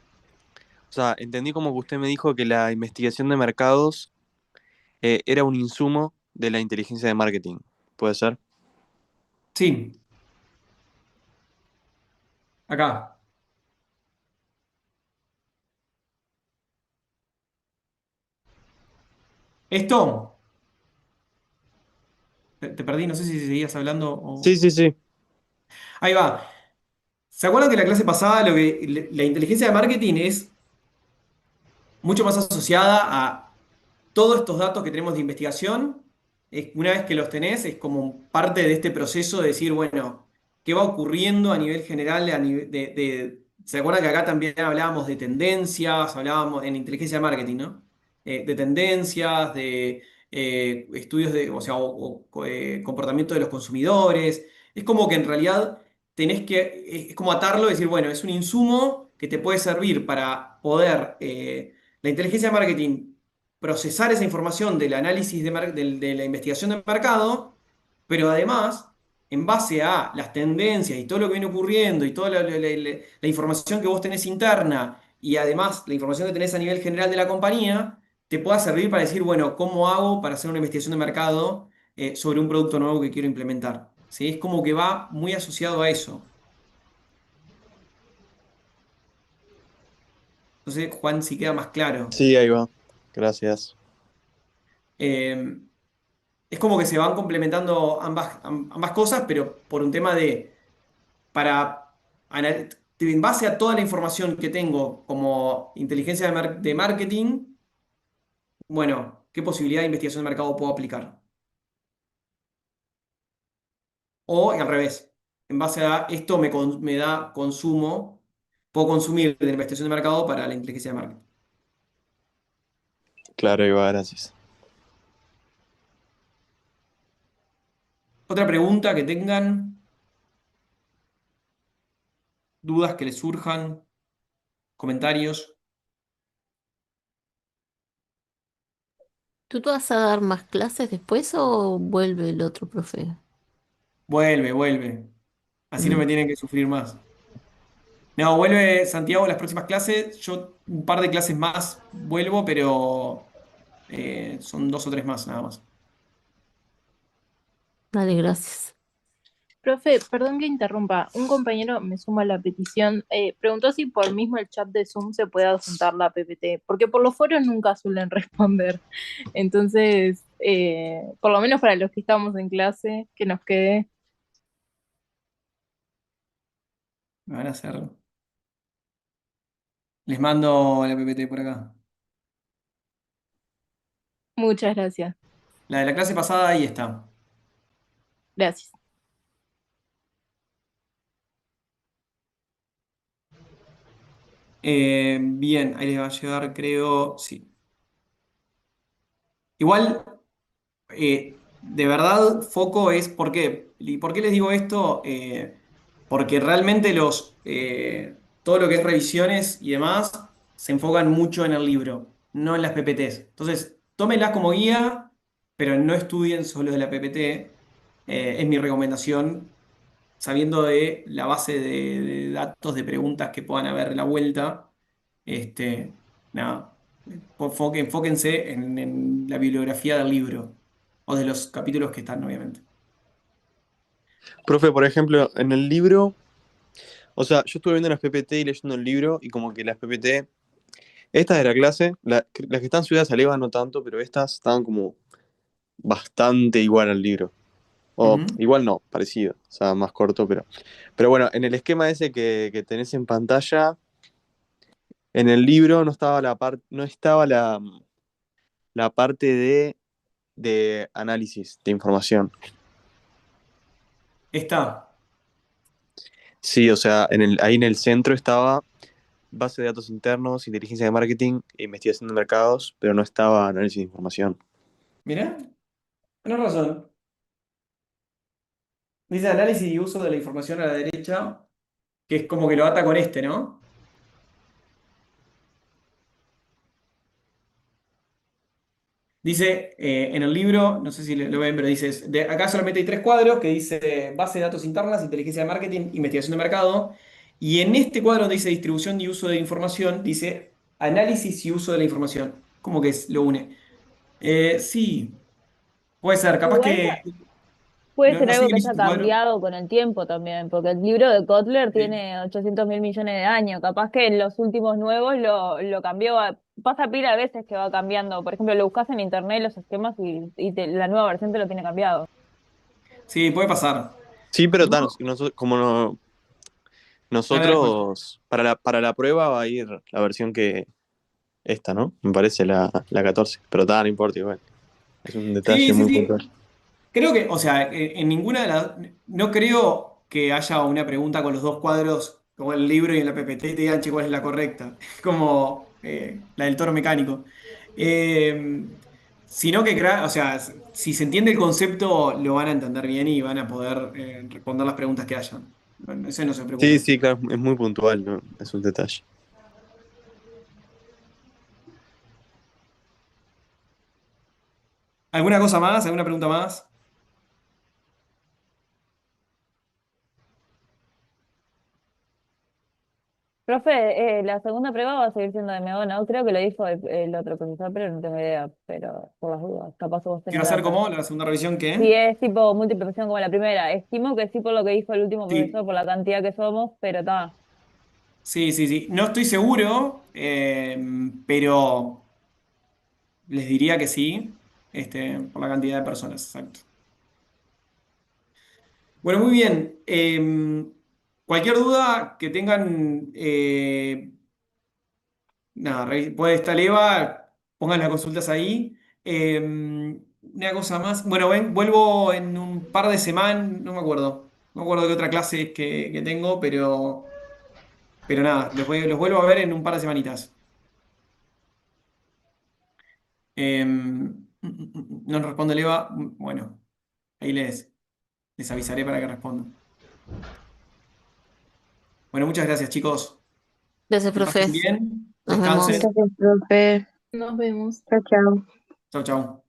o sea, entendí como que usted me dijo que la investigación de mercados era un insumo de la inteligencia de marketing. ¿Puede ser? sí, acá. Esto, te perdí, no sé si seguías hablando Sí, o... sí, sí. Ahí va. ¿Se acuerdan que la clase pasada la inteligencia de marketing es mucho más asociada a todos estos datos que tenemos de investigación? Una vez que los tenés, es como parte de este proceso de decir, bueno, ¿qué va ocurriendo a nivel general? ¿Se acuerdan que acá también hablábamos de tendencias, hablábamos en inteligencia de marketing, ¿no? De tendencias, de estudios de, o sea, comportamiento de los consumidores. Es como que en realidad es como atarlo y decir, bueno, es un insumo que te puede servir para poder, la inteligencia de marketing procesar esa información del análisis de la investigación de mercado, pero además, en base a las tendencias y todo lo que viene ocurriendo y toda la información que vos tenés interna y además la información que tenés a nivel general de la compañía, te pueda servir para decir, bueno, ¿cómo hago para hacer una investigación de mercado sobre un producto nuevo que quiero implementar? ¿Sí? Es como que va muy asociado a eso. Entonces, Juan, si queda más claro. Sí, ahí va. Gracias. Eh, es como que se van complementando ambas cosas, pero por un tema para, en base a toda la información que tengo como inteligencia de marketing, bueno, ¿qué posibilidad de investigación de mercado puedo aplicar? O al revés, en base a esto me da consumo, puedo consumir de la investigación de mercado para la inteligencia de marketing. Claro, ahí va, gracias. Otra pregunta que tengan, dudas que les surjan, comentarios. ¿Tú te vas a dar más clases después o vuelve el otro profe? Vuelve, vuelve. Así no Mm, me tienen que sufrir más. No, vuelve Santiago las próximas clases. Yo un par de clases más vuelvo, pero son 2 o 3 más nada más. Dale, gracias. Profe, perdón que interrumpa. Un compañero me suma a la petición. Preguntó si por mismo el chat de Zoom se puede adjuntar la PPT, porque por los foros nunca suelen responder. Entonces, por lo menos para los que estamos en clase, que nos quede. Me van a hacer. Les mando la PPT por acá. Muchas gracias. La de la clase pasada ahí está. Gracias. Bien, ahí les va a llegar, creo. Sí. Igual. De verdad, foco es ¿por qué? ¿Y por qué les digo esto? Porque realmente todo lo que es revisiones y demás se enfocan mucho en el libro, no en las PPTs. Entonces, tómenlas como guía, pero no estudien solo de la PPT. Es mi recomendación, sabiendo de la base de datos, de preguntas que puedan haber en la vuelta. Nada, enfóquense en la bibliografía del libro o de los capítulos que están, obviamente. Profe, por ejemplo, en el libro, o sea, yo estuve viendo las PPT y leyendo el libro y como que las PPT, estas de la clase, las que están subidas al EVA no tanto, pero estas estaban como bastante igual al libro. O Ujú. igual no, parecido, o sea, más corto, pero bueno, en el esquema ese que tenés en pantalla, en el libro no estaba no estaba la parte de análisis de información. Está. Sí, o sea, ahí en el centro estaba base de datos internos, inteligencia de marketing e investigación de mercados, pero no estaba análisis de información. Mirá, tenés razón. Dice análisis y uso de la información a la derecha, que es como que lo ata con este, ¿no? Dice en el libro, no sé si lo ven, pero dice, acá solamente hay 3 cuadros que dice base de datos internas, inteligencia de marketing, investigación de mercado. Y en este cuadro donde dice distribución y uso de información, dice análisis y uso de la información. ¿Cómo que lo une? Sí, puede ser. Capaz Igual que, puede no, ser no sé algo quién que hizo haya este cuadro. cambiado con el tiempo también, porque el libro de Kotler Sí. tiene 800.000 millones de años. Capaz que en los últimos nuevos lo cambió. Pasa pila a veces que va cambiando. Por ejemplo, lo buscas en internet los esquemas la nueva versión te lo tiene cambiado. Sí, puede pasar. Sí, pero Igual, como dale, dale, Juan. nosotros, para la prueba va a ir la versión que esta, ¿no? Me parece la 14, pero no importa igual. Es un Sí, detalle sí, muy puntual. sí. Creo que, o sea, en ninguna de las. No creo que haya una pregunta con los 2 cuadros, como en el libro y en la PPT, y te digan, che, cuál es la correcta. Como la del toro mecánico. Eh, Sino que, o sea, si se entiende el concepto, lo van a entender bien y van a poder responder las preguntas que hayan. Bueno, eso no se Sí, preocupen. sí, claro, es muy puntual, ¿no? Es un detalle. ¿Alguna cosa más? ¿Alguna pregunta más? Profe, la segunda prueba va a seguir siendo de Meodo, ¿no? Creo que lo dijo el otro profesor, pero no tengo idea. Pero por las dudas, capaz vos ¿Qué va tenés a ser data. como la segunda revisión? Si ¿Qué? es tipo múltiple opción como la primera, estimo que sí por lo que dijo el último profesor, Sí, por la cantidad que somos, pero está. sí, sí, sí. No estoy seguro, pero les diría que sí, por la cantidad de personas, exacto. Bueno, muy bien. Cualquier duda que tengan, nada, puede estar Eva, pongan las consultas ahí. Una cosa más. Bueno, vuelvo en un par de semanas, no me acuerdo. No me acuerdo de otra clase que tengo, pero nada, los vuelvo a ver en un par de semanitas. No responde el Eva. Bueno, ahí les avisaré para que respondan. Bueno, muchas gracias, chicos. Gracias, Que pasen profe. bien, Nos vemos. descansen. Gracias, profe. Nos vemos. Chao, chao. Chau, chau.